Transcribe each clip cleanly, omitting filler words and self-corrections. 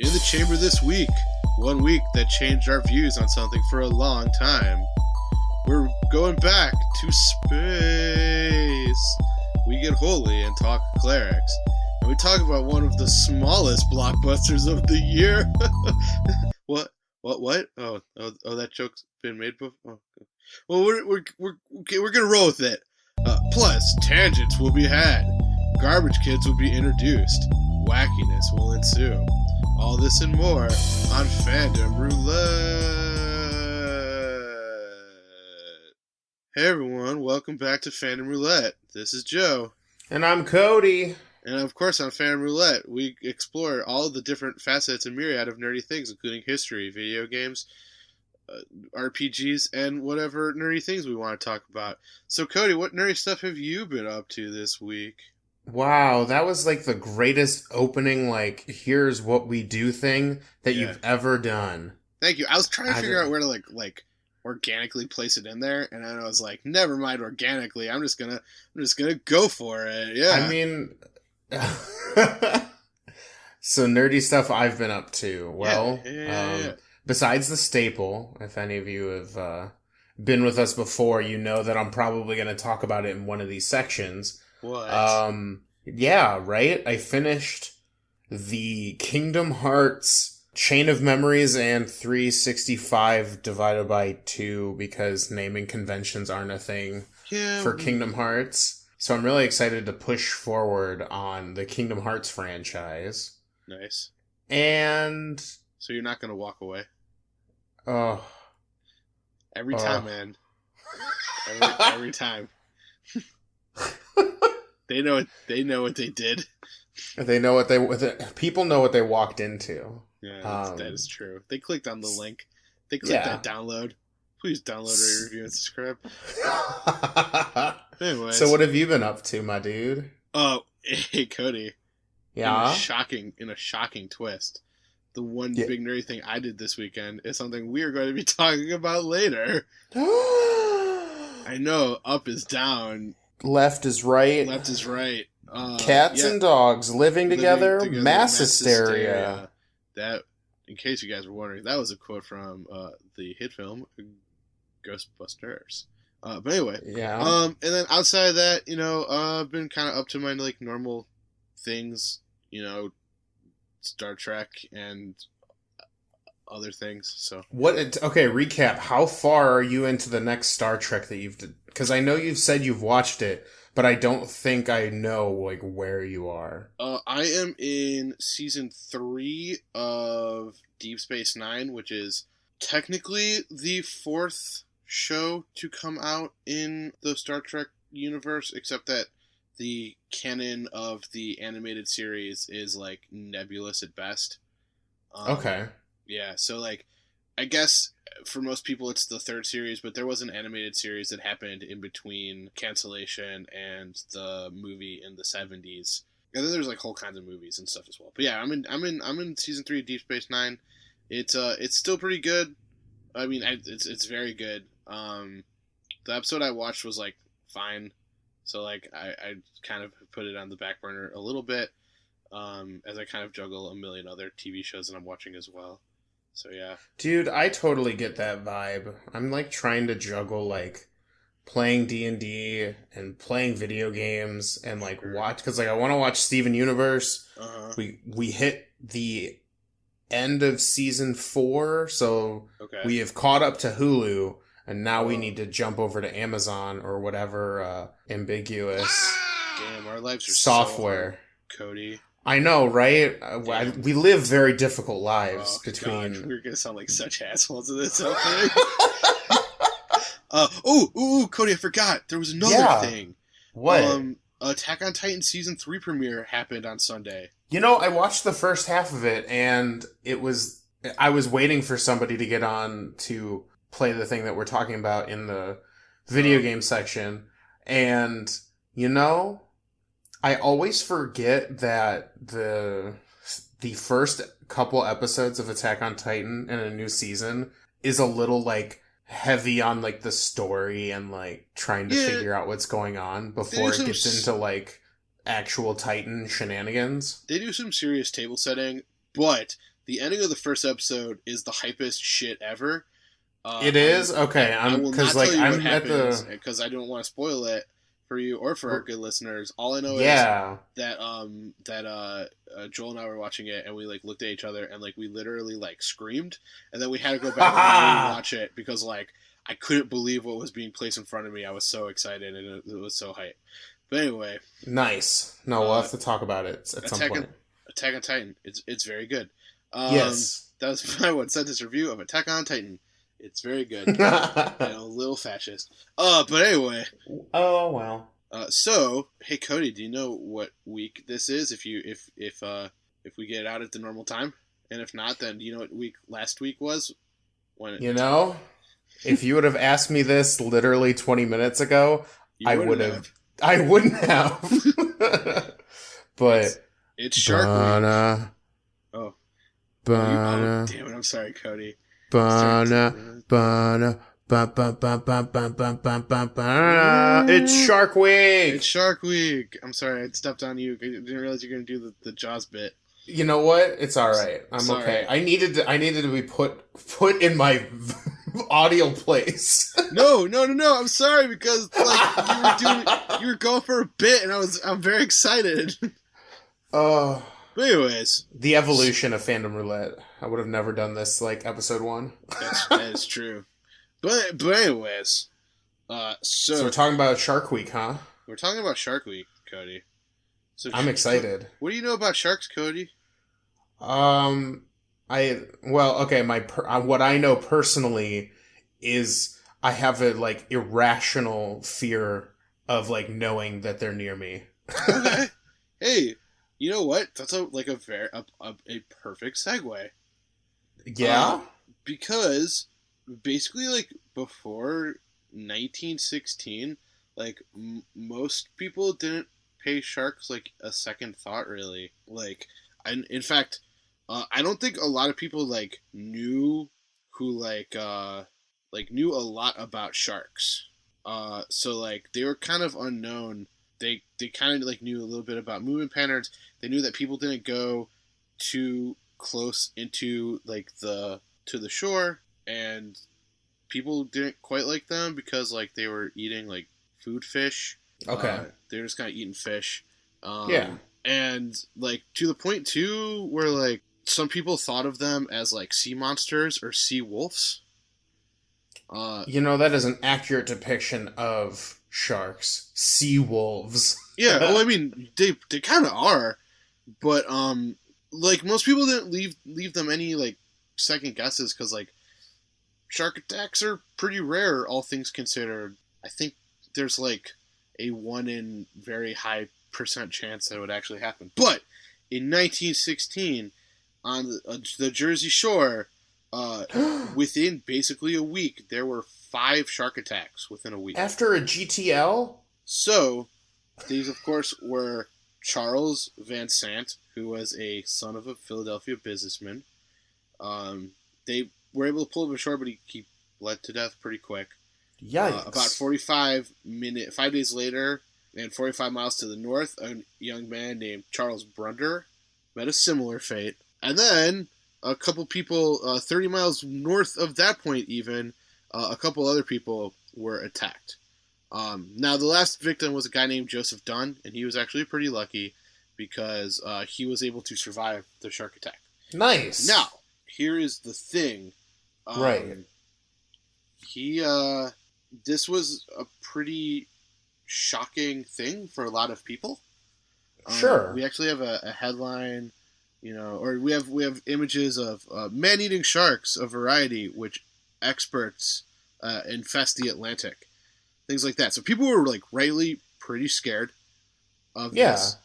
In the chamber this week, one week that changed our views on something for a long time. We're going back to space. We get holy and talk clerics. And we talk about one of the smallest blockbusters of the year. What? Oh, that joke's been made before? Oh. Well, we're gonna roll with it. Plus, tangents will be had. Garbage kids will be introduced. Wackiness will ensue. All this and more on Fandom Roulette. Hey everyone, welcome back to Fandom Roulette. This is Joe. And I'm Cody. And of course on Fandom Roulette, we explore all of the different facets and myriad of nerdy things, including history, video games, RPGs, and whatever nerdy things we want to talk about. So Cody, what nerdy stuff have you been up to this week? Wow, that was like the greatest opening, like, here's what we do thing that you've ever done. Thank you. I was trying to figure out where to like organically place it in there, and then I was like, never mind organically. I'm just gonna go for it. Yeah. I mean, so nerdy stuff I've been up to. Well, besides the staple, if any of you have been with us before, you know that I'm probably going to talk about it in one of these sections. What? Yeah, right? I finished the Kingdom Hearts Chain of Memories and 365 divided by 2 because naming conventions aren't a thing for Kingdom Hearts. So I'm really excited to push forward on the Kingdom Hearts franchise. Nice. And... So you're not going to walk away? Oh. Every time, man. Every time. They know what they did. They know people know what they walked into. Yeah, that is true. They clicked on the link. They clicked that download. Please download, rate, review, and subscribe. Anyways. So what have you been up to, my dude? Oh, hey Cody. Yeah. In a shocking twist. The one big nerdy thing I did this weekend is something we are going to be talking about later. I know, up is down. Left is right. Left is right. Cats and dogs living together. Mass hysteria. That, in case you guys were wondering, that was a quote from the hit film Ghostbusters. But anyway, and then outside of that, I've been kind of up to my like normal things, Star Trek and other things. So okay, recap. How far are you into the next Star Trek that you've did? Because I know you've said you've watched it, but I don't think I know like where you are. I am in season 3 of Deep Space Nine, which is technically the 4th show to come out in the Star Trek universe, except that the canon of the animated series is like nebulous at best. Okay. Yeah, so like, I guess for most people it's the 3rd series, but there was an animated series that happened in between Cancellation and the movie in the 70s. And then there's like whole kinds of movies and stuff as well. But yeah, I'm in season 3 of Deep Space Nine. It's still pretty good. I mean, it's very good. The episode I watched was like fine. So like I kind of put it on the back burner a little bit, as I kind of juggle a million other TV shows that I'm watching as well. So yeah. Dude, I totally get that vibe. I'm like trying to juggle like playing D&D and playing video games and like watch, because like I want to watch Steven Universe. We hit the end of season 4, so we have caught up to Hulu. And now we need to jump over to Amazon or whatever ambiguous Damn, our lives are software. So hard, Cody. I know, right? We live very difficult lives between... God, we're going to sound like such assholes in this opening. Cody, I forgot. There was another thing. What? Attack on Titan Season 3 premiere happened on Sunday. I watched the first half of it, and I was waiting for somebody to get on to play the thing that we're talking about in the video game section. And, I always forget that the first couple episodes of Attack on Titan in a new season is a little, like, heavy on, like, the story and, like, trying to figure out what's going on before it gets into, like, actual Titan shenanigans. They do some serious table setting, but The ending of the first episode is the hypest shit ever. It is? Okay, I will not like tell you I'm what at happens the because I don't want to spoil it for you or for our good listeners. All I know is yeah. that Joel and I were watching it and we like looked at each other and like we literally like screamed, and then we had to go back and rewatch it because like I couldn't believe what was being placed in front of me. I was so excited and it was so hype. But anyway, nice. No, we'll have to talk about it at some point. Attack on Titan. It's very good. Yes, that was my one sentence review of Attack on Titan. It's very good. And a little fascist. But anyway. Oh well. So, hey Cody, do you know what week this is? If we get it out at the normal time, and if not, then do you know what week last week was? If you would have asked me this literally 20 minutes ago, I wouldn't have. But it's Shark Week. Oh. Damn it! I'm sorry, Cody. It's Shark Week. It's Shark Week. I'm sorry, I stepped on you. I didn't realize you were gonna do the Jaws bit. You know what? It's all right. I'm okay. I needed to be put in my audio place. No. I'm sorry because like you were going for a bit, and I'm very excited. But anyways, the evolution of Fandom Roulette. I would have never done this like episode 1. That is true. But anyways, so we're talking about Shark Week, huh? We're talking about Shark Week, Cody. So I'm excited. What do you know about sharks, Cody? What I know personally is I have a like irrational fear of like knowing that they're near me. Okay. Hey, you know what? That's a perfect segue. Yeah. Because basically, like before 1916, like most people didn't pay sharks like a second thought, really. Like, in fact, I don't think a lot of people like knew who knew a lot about sharks. So like they were kind of unknown. They kind of like knew a little bit about movement patterns. They knew that people didn't go too close into like to the shore, and people didn't quite like them because like they were eating like food fish. Okay. They were just kind of eating fish. Yeah. And like to the point too where like some people thought of them as like sea monsters or sea wolves. That is an accurate depiction of sharks. Sea wolves. Yeah, well, I mean, they kind of are, but like most people didn't leave them any like second guesses because like shark attacks are pretty rare, all things considered. I think there's like a 1 in very high % chance that it would actually happen. But in 1916, on the Jersey Shore, within basically a week, there were 5 shark attacks within a week. After a GTL? So, these, of course, were Charles Van Sant, who was a son of a Philadelphia businessman. They were able to pull him ashore, but he bled to death pretty quick. Yikes. About 5 days later, and 45 miles to the north, a young man named Charles Brunder met a similar fate. And then, a couple people 30 miles north of that point even, a couple other people were attacked. Now, the last victim was a guy named Joseph Dunn, and he was actually pretty lucky because he was able to survive the shark attack. Nice. Now, here is the thing. Right. This was a pretty shocking thing for a lot of people. Sure. We actually have a headline, or we have images of man-eating sharks, a variety which experts infest the Atlantic. Things like that. So people were like rightly pretty scared of this.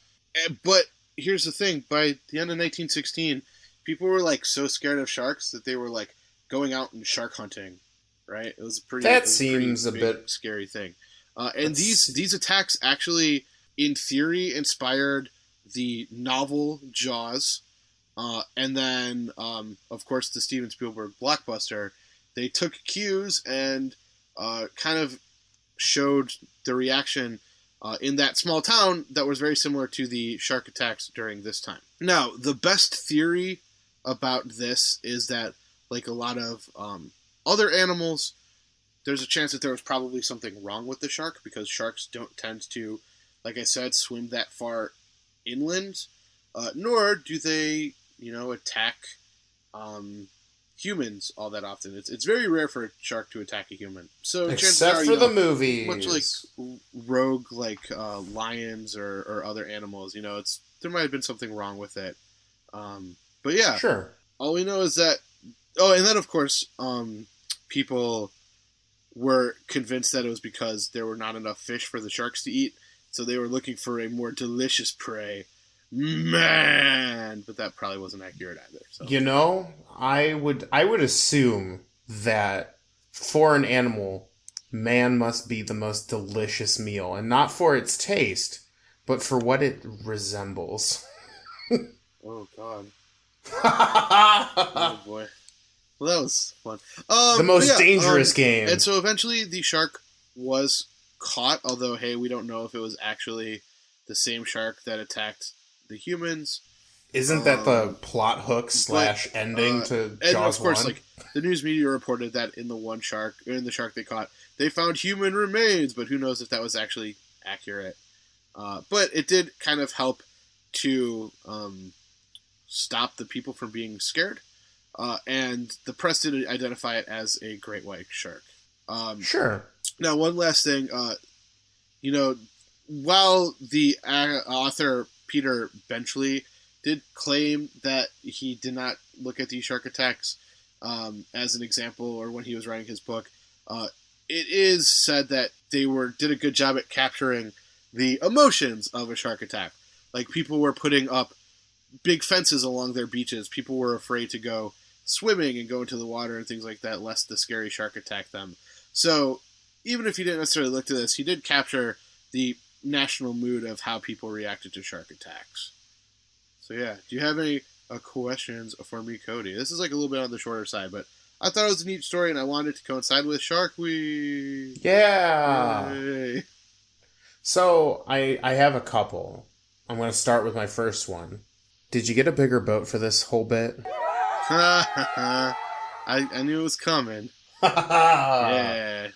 But here's the thing: by the end of 1916, people were like so scared of sharks that they were like going out and shark hunting. Right? It was a pretty. That seems a bit scary thing. And these attacks actually, in theory, inspired the novel Jaws, and then of course the Steven Spielberg blockbuster. They took cues and kind of showed the reaction in that small town that was very similar to the shark attacks during this time. Now, the best theory about this is that, like a lot of other animals, there's a chance that there was probably something wrong with the shark, because sharks don't tend to, like I said, swim that far inland, nor do they, attack humans all that often. It's very rare for a shark to attack a human. So except for the movies, much like rogue, like lions or other animals, there might have been something wrong with it. But yeah, sure. All we know is that. Oh, and then of course, people were convinced that it was because there were not enough fish for the sharks to eat, so they were looking for a more delicious prey. Man, but that probably wasn't accurate either. So. I would assume that for an animal, man must be the most delicious meal, and not for its taste, but for what it resembles. Oh God. Oh boy. Well, that was fun. The most dangerous game. And so eventually the shark was caught, although, hey, we don't know if it was actually the same shark that attacked the humans. Isn't that the plot hook / ending to Jaws 1? And of course, like, the news media reported that in the shark they caught, they found human remains, but who knows if that was actually accurate. But it did kind of help to stop the people from being scared. And the press did identify it as a great white shark. Sure. Now, one last thing. While the author Peter Benchley did claim that he did not look at these shark attacks as an example, or when he was writing his book, it is said that they did a good job at capturing the emotions of a shark attack. Like, people were putting up big fences along their beaches. People were afraid to go swimming and go into the water and things like that, lest the scary shark attack them. So, even if he didn't necessarily look to this, he did capture the national mood of how people reacted to shark attacks. So yeah, do you have any questions for me, Cody? This is like a little bit on the shorter side, but I thought it was a neat story, and I wanted it to coincide with Shark Week. Yeah! Yay. So, I have a couple. I'm going to start with my first one. Did you get a bigger boat for this whole bit? I knew it was coming. Yeah.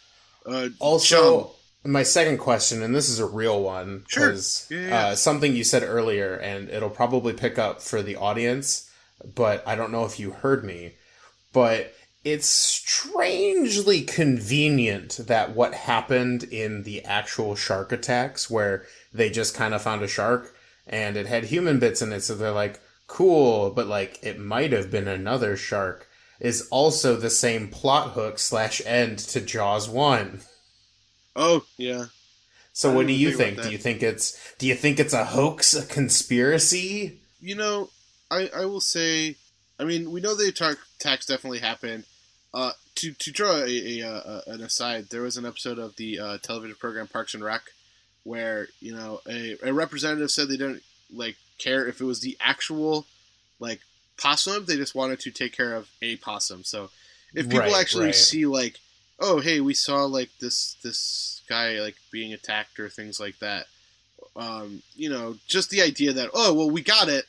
Also, my second question, and this is a real one, because something you said earlier, and it'll probably pick up for the audience, but I don't know if you heard me, but it's strangely convenient that what happened in the actual shark attacks, where they just kind of found a shark, and it had human bits in it, so they're like, cool, but like, it might have been another shark, is also the same plot hook / end to Jaws 1. Oh, yeah. So what do you think? Do you think it's a hoax, a conspiracy? I will say, I mean, we know the attacks definitely happened. To draw an aside, there was an episode of the television program Parks and Rec where, a representative said they didn't, care if it was the actual, possum. They just wanted to take care of a possum. So if people see, oh, hey, we saw, this guy, being attacked or things like that, just the idea that, oh, well, we got it,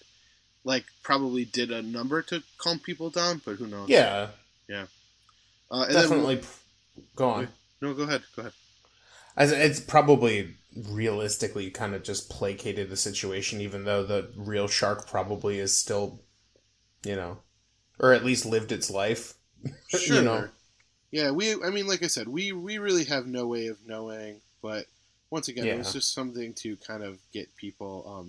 probably did a number to calm people down, but who knows? Yeah. Yeah. Definitely. Go on. No, go ahead. It's probably realistically kind of just placated the situation, even though the real shark probably is still, or at least lived its life. Sure. Yeah, like I said, we really have no way of knowing, but once again, it was just something to kind of get people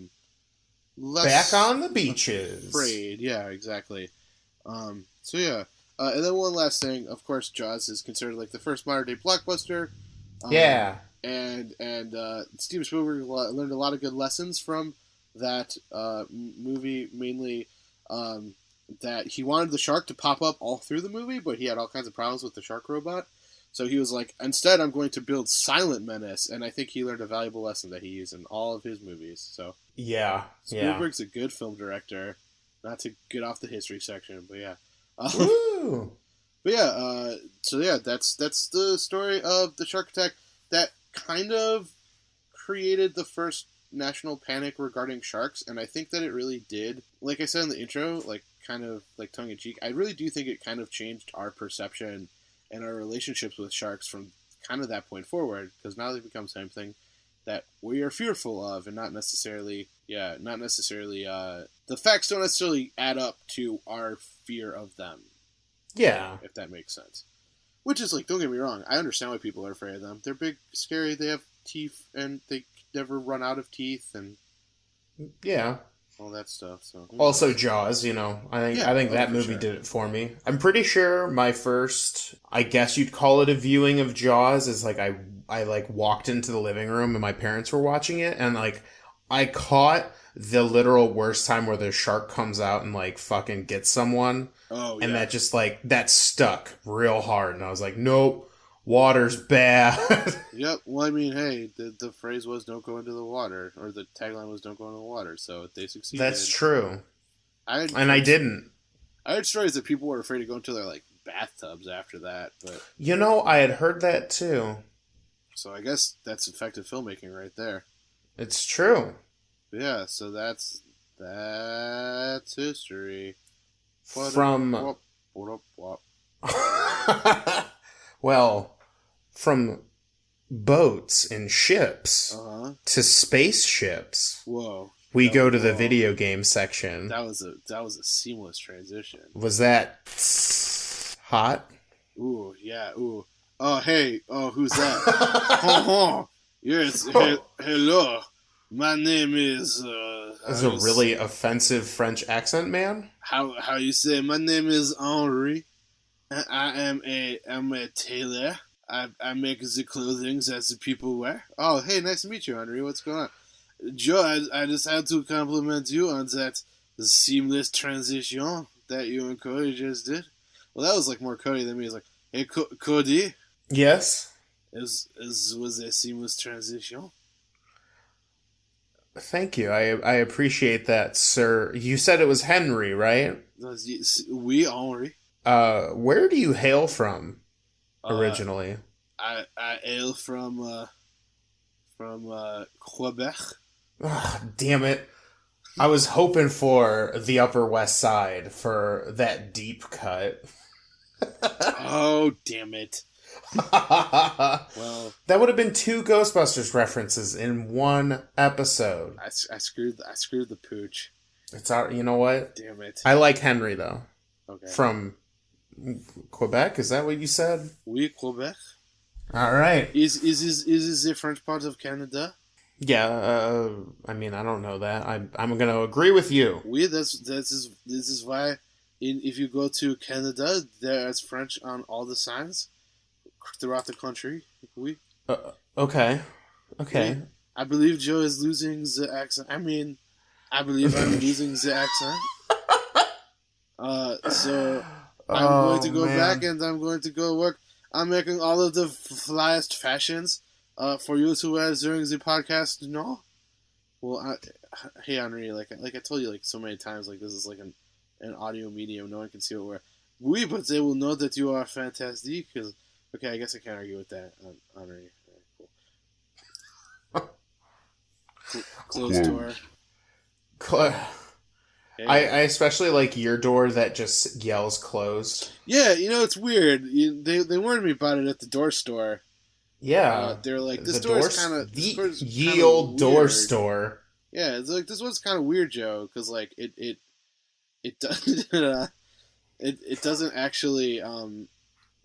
less back on the beaches. Afraid. Yeah, exactly. So yeah. And then one last thing, of course, Jaws is considered the first modern day blockbuster. Yeah. And Steven Spielberg learned a lot of good lessons from that movie, mainly that he wanted the shark to pop up all through the movie, but he had all kinds of problems with the shark robot. So he was like, instead, I'm going to build Silent Menace, and I think he learned a valuable lesson that he used in all of his movies. So Spielberg's a good film director. Not to get off the history section, but yeah. Woo! But yeah, that's the story of the shark attack that kind of created the first national panic regarding sharks, and I think that it really did. Like I said in the intro, kind of like tongue in cheek, I really do think it kind of changed our perception and our relationships with sharks from kind of that point forward, because now they've become something that we are fearful of, and not necessarily the facts don't necessarily add up to our fear of them. Yeah. If that makes sense. Which is like, don't get me wrong, I understand why people are afraid of them. They're big, scary, they have teeth, and they never run out of teeth, and yeah, all that stuff. So also Jaws, I think that movie did it for me. I'm pretty sure my first, I guess you'd call it a viewing of Jaws, is like I like walked into the living room and my parents were watching it, and like I caught the literal worst time where the shark comes out and like fucking gets someone. Oh, yeah. And that just like that stuck real hard, and I was like, nope, water's bad. Yep. Well, I mean, hey, the phrase was "Don't go into the water," or the tagline was "Don't go into the water." So they succeeded. That's true. I didn't. I heard stories that people were afraid to go into their like bathtubs after that, but I had heard that too. So I guess that's effective filmmaking right there. It's true. Yeah. So that's history. From well, from boats and ships to spaceships. Whoa. We go to the video game section. That was a seamless transition. Was that hot? Ooh, yeah, ooh. Oh, hey, who's that? Yes, hello. My name is That's a really offensive French accent, man. How you say? My name is Henri. I'm a tailor. I make the clothing that the people wear. Oh, hey, nice to meet you, Henri. What's going on? Joe, I just had to compliment you on that seamless transition that you and Cody just did. Well, that was like more Cody than me. It's like, hey, Cody. Yes. Was a seamless transition. Thank you. I appreciate that, sir. You said it was Henry, right? Oui, Henri. Where do you hail from originally? I hail from Quebec. Oh, damn it. I was hoping for the Upper West Side for that deep cut. Oh, damn it. Well, that would have been 2 Ghostbusters references in one episode. I screwed the pooch. It's out. You know what? Damn it. I like Henry though. Okay. From Quebec, is that what you said? Oui, Quebec. All right. Is this the French part of Canada? Yeah. I mean, I don't know that. I'm gonna agree with you. Oui, this is why. If you go to Canada, there's French on all the signs throughout the country. Oui. Okay. Oui. I believe Joe is losing the accent. I mean, I believe I'm losing the accent. So I'm going to go back and I'm going to go work. I'm making all of the flyest fashions for you to wear during the podcast. No? Well, hey, Henri, like I told you like so many times, like this is like an audio medium. No one can see what we're... Oui, but they will know that you are fantastic. Cause, okay, I guess I can't argue with that, Henri. Cool. Closed door. Hey. I especially like your door that just yells closed. Yeah, it's weird. They warned me about it at the door store. Yeah. They're like, this door is kind of... Ye old door store. Yeah, it's like, this one's kind of weird, Joe, because like, it doesn't actually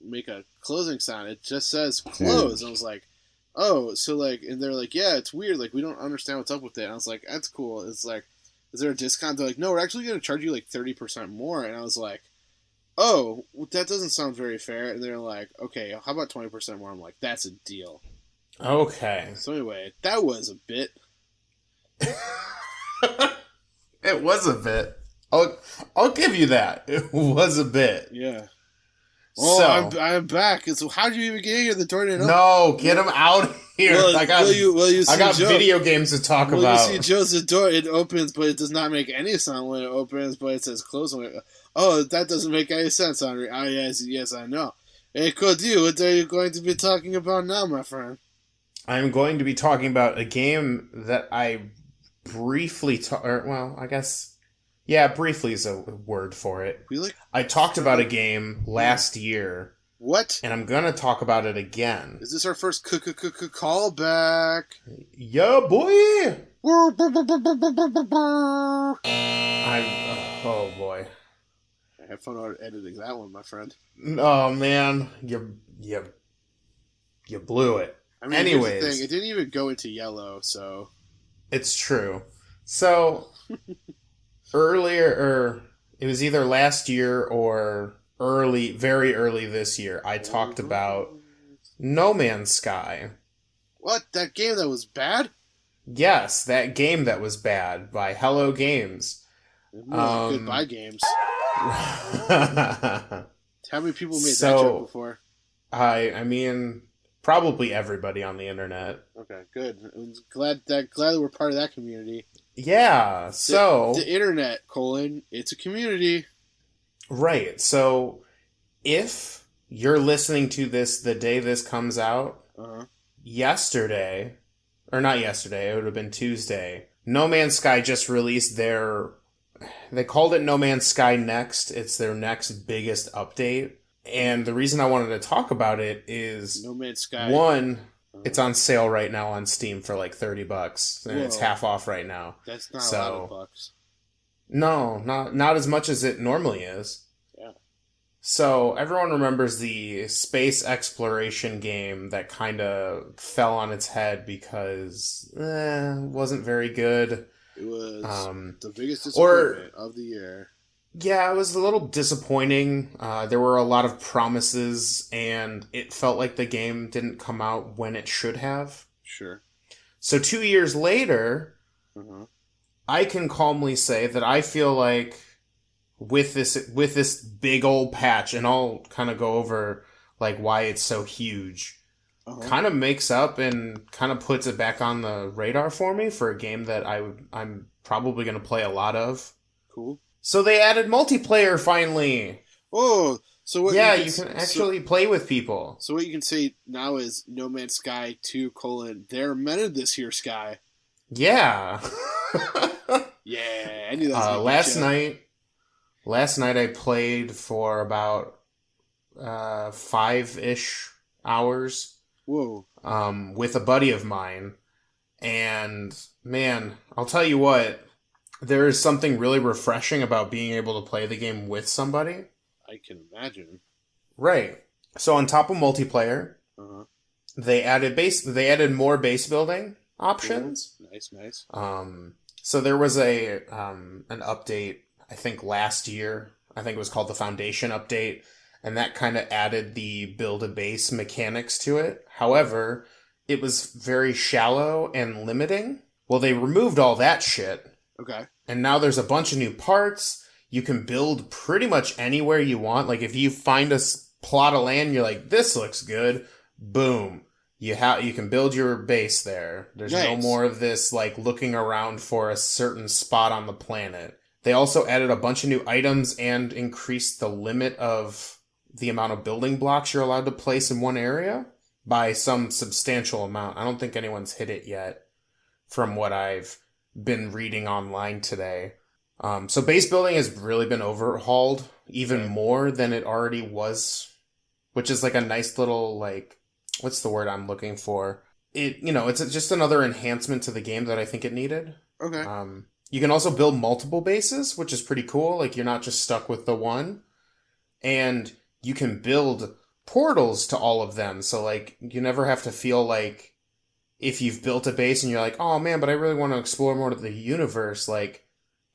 make a closing sound. It just says close. And I was like, oh, so like, and they're like, yeah, it's weird. Like, we don't understand what's up with it. And I was like, that's cool. It's like, is there a discount? They're like, no, we're actually going to charge you like 30% more. And I was like, oh, that doesn't sound very fair. And they're like, okay, how about 20% more? I'm like, that's a deal. Okay. So anyway, that was a bit. It was a bit. I'll give you that. It was a bit. Yeah. Oh, so, I'm back. So how did you even get here? The door didn't open. No, get him out of here. Well, I got Joe, video games to talk about. You see Joe's door. It opens, but it does not make any sound when it opens, but it says close. Oh, that doesn't make any sense, Henri. Oh, yes, I know. Hey, Cody, what are you going to be talking about now, my friend? I'm going to be talking about a game that I briefly... I guess... Yeah, briefly is a word for it. We like I talked about a game last year, what? and I'm gonna talk about it again. Is this our first callback? Yeah, boy! oh boy. Have fun editing that one, my friend. Oh man, you blew it. I mean, Anyways, here's the thing. It didn't even go into yellow, so... It's true. So, earlier, it was either last year or very early this year, I talked about No Man's Sky. What? That game that was bad? Yes, that game that was bad by Hello Games. Goodbye games. How many people made that joke before? I mean, probably everybody on the internet. Okay, good. I'm glad that we're part of that community. Yeah, so... The internet, it's a community. Right, so if you're listening to this the day this comes out, yesterday, or not yesterday, it would have been Tuesday, No Man's Sky just released they called it No Man's Sky Next. It's their next biggest update. And the reason I wanted to talk about it is... No Man's Sky. One, it's on sale right now on Steam for like $30. And it's half off right now. That's not a lot of bucks. No, not as much as it normally is. Yeah. So everyone remembers the space exploration game that kind of fell on its head because wasn't very good. It was the biggest disappointment of the year. Yeah, it was a little disappointing. There were a lot of promises, and it felt like the game didn't come out when it should have. Sure. So 2 years later, I can calmly say that I feel like with this big old patch, and I'll kind of go over like why it's so huge, kind of makes up and kind of puts it back on the radar for me for a game that I'm probably going to play a lot of. Cool. So they added multiplayer finally. Oh, so what? Yeah, you can actually play with people. So what you can say now is No Man's Sky 2: There Amended This Here Sky. Yeah. Yeah, I knew that was Last night I played for about 5-ish hours. Whoa. With a buddy of mine. And man, I'll tell you what, there is something really refreshing about being able to play the game with somebody. I can imagine. Right. So on top of multiplayer, they added more base building options. Cool. Nice. So there was an update, I think last year. I think it was called the Foundation update, and that kind of added the build a base mechanics to it. However, it was very shallow and limiting. Well, they removed all that shit. Okay. And now there's a bunch of new parts. You can build pretty much anywhere you want. Like if you find a plot of land, you're like, this looks good. Boom. You can build your base there. There's no more of this like looking around for a certain spot on the planet. They also added a bunch of new items and increased the limit of the amount of building blocks you're allowed to place in one area by some substantial amount. I don't think anyone's hit it yet from what I've been reading online today. So base building has really been overhauled even more than it already was, which is like a nice little, like, what's the word I'm looking for? It's just another enhancement to the game that I think it needed. Okay. You can also build multiple bases, which is pretty cool. Like, you're not just stuck with the one. And you can build portals to all of them. So, like, you never have to feel like if you've built a base and you're like, oh man, but I really want to explore more of the universe, like,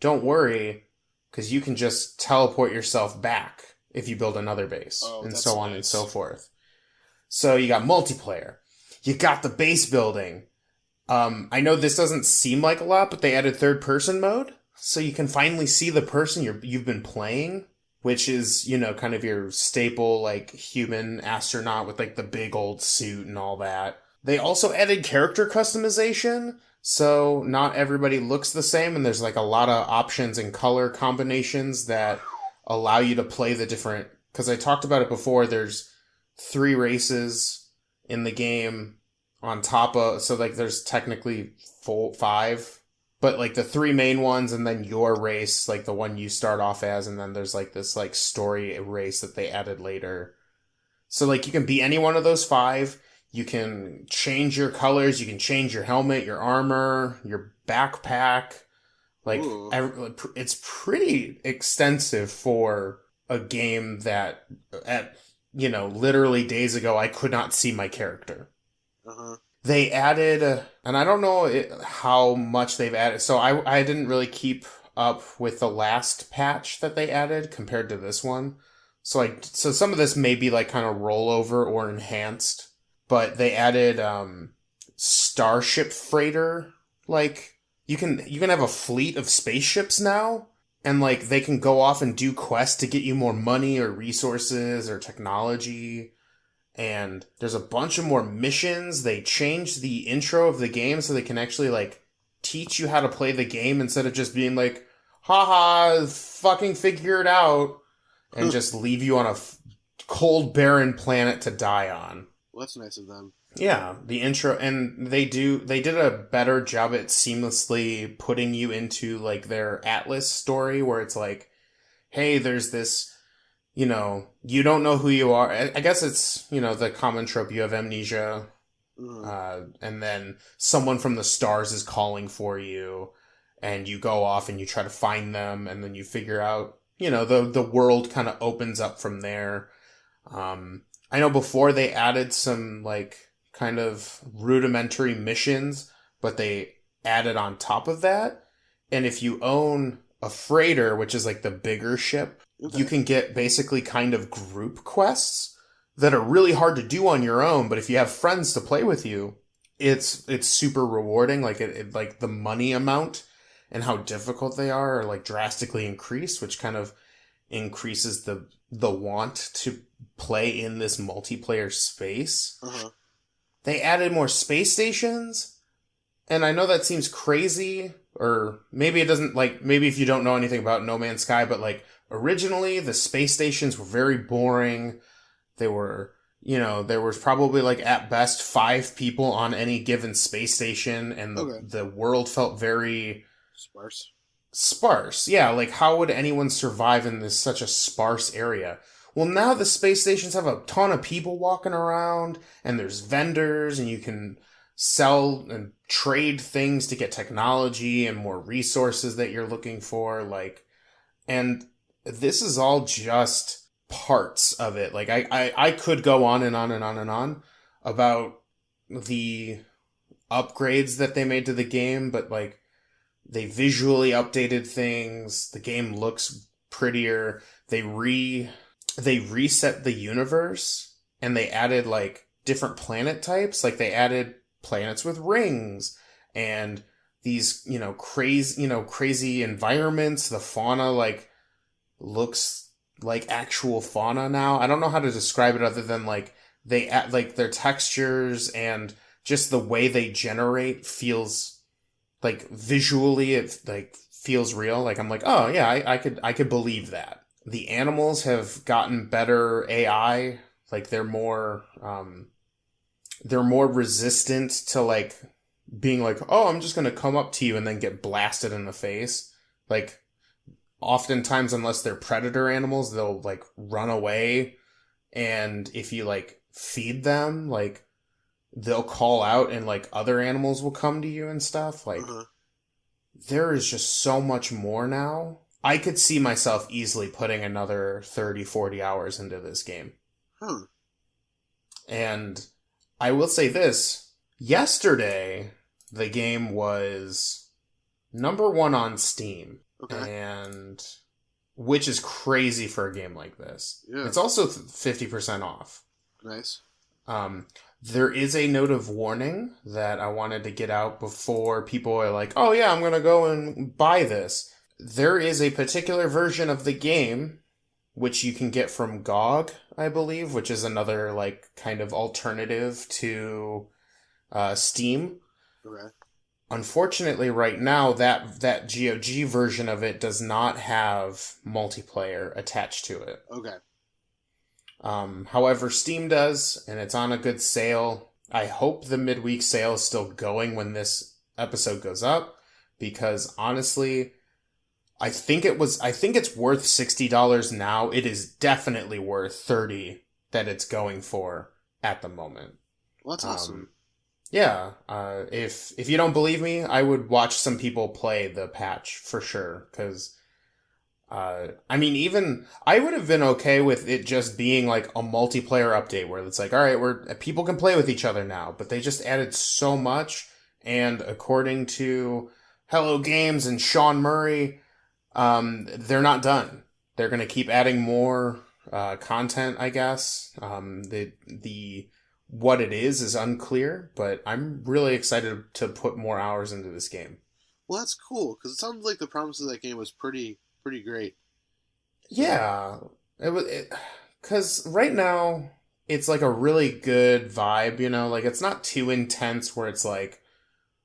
don't worry, because you can just teleport yourself back if you build another base, and so on and so forth. So you got multiplayer. You got the base building. I know this doesn't seem like a lot, but they added third-person mode, so you can finally see the person you've been playing, which is, kind of your staple, like, human astronaut with, like, the big old suit and all that. They also added character customization, so not everybody looks the same, and there's like a lot of options and color combinations that allow you to play the different... Because I talked about it before, there's 3 races in the game on top of... So like there's technically 5 but like the three main ones, and then your race, like the one you start off as, and then there's like this like story race that they added later. So like you can be any one of those five. You can change your colors. You can change your helmet, your armor, your backpack. Like it's pretty extensive for a game that at literally days ago I could not see my character. Uh-huh. They added, and I don't know how much they've added. So I didn't really keep up with the last patch that they added compared to this one. So some of this may be like kind of rollover or enhanced, but they added Starship Freighter. Like you can have a fleet of spaceships now, and like they can go off and do quests to get you more money or resources or technology. And there's a bunch of more missions. They changed the intro of the game so they can actually like teach you how to play the game instead of just being like, haha, fucking figure it out, and just leave you on a cold, barren planet to die on. Well, that's nice of them. Yeah, the intro, and they did a better job at seamlessly putting you into like their Atlas story where it's like, hey, there's this, you don't know who you are. I guess it's, the common trope. You have amnesia, and then someone from the stars is calling for you, and you go off and you try to find them, and then you figure out, the world kind of opens up from there. I know before they added some, like, kind of rudimentary missions, but they added on top of that. And if you own a freighter, which is like the bigger ship, you can get basically kind of group quests that are really hard to do on your own. But if you have friends to play with you, it's super rewarding. Like like the money amount and how difficult they are like drastically increased, which kind of increases the want to play in this multiplayer space. Uh-huh. They added more space stations, and I know that seems crazy, or maybe it doesn't, like, maybe if you don't know anything about No Man's Sky, but like originally the space stations were very boring. They were, there was probably like at best 5 people on any given space station, and the world felt very sparse. Yeah, like how would anyone survive in such a sparse area? Well, now the space stations have a ton of people walking around, and there's vendors, and you can sell and trade things to get technology and more resources that you're looking for. Like, and this is all just parts of it. Like, I could go on and on and on and on about the upgrades that they made to the game, but like, they visually updated things. The game looks prettier. They reset the universe, and they added like different planet types. Like they added planets with rings and these, crazy environments. The fauna like looks like actual fauna now. I don't know how to describe it other than like they add like their textures and just the way they generate feels like visually it like feels real. Like I'm like, oh yeah, I could believe that. The animals have gotten better AI. Like they're more resistant to like being like, oh, I'm just going to come up to you and then get blasted in the face. Like oftentimes, unless they're predator animals, they'll like run away. And if you like feed them, like they'll call out and like other animals will come to you and stuff. Like there is just so much more now. I could see myself easily putting another 30, 40 hours into this game. And I will say this. Yesterday, the game was number 1 on Steam. Okay. And which is crazy for a game like this. Yeah. It's also 50% off. Nice. There is a note of warning that I wanted to get out before people are like, oh yeah, I'm going to go and buy this. There is a particular version of the game, which you can get from GOG, I believe, which is another, like, kind of alternative to Steam. Okay. Unfortunately, right now, that GOG version of it does not have multiplayer attached to it. Okay. However, Steam does, and it's on a good sale. I hope the midweek sale is still going when this episode goes up, because honestly, I think it's worth $60 now. It is definitely worth 30 that it's going for at the moment. Well, that's awesome. Yeah. If you don't believe me, I would watch some people play the patch for sure. Because, I mean, even I would have been okay with it just being like a multiplayer update where it's like, all right, people can play with each other now. But they just added so much. And according to Hello Games and Sean Murray, they're not done. They're going to keep adding more content, I guess. The what it is unclear, but I'm really excited to put more hours into this game. Well, that's cool because it sounds like the promise of that game was pretty great. Yeah, because right now it's like a really good vibe. Like it's not too intense where it's like,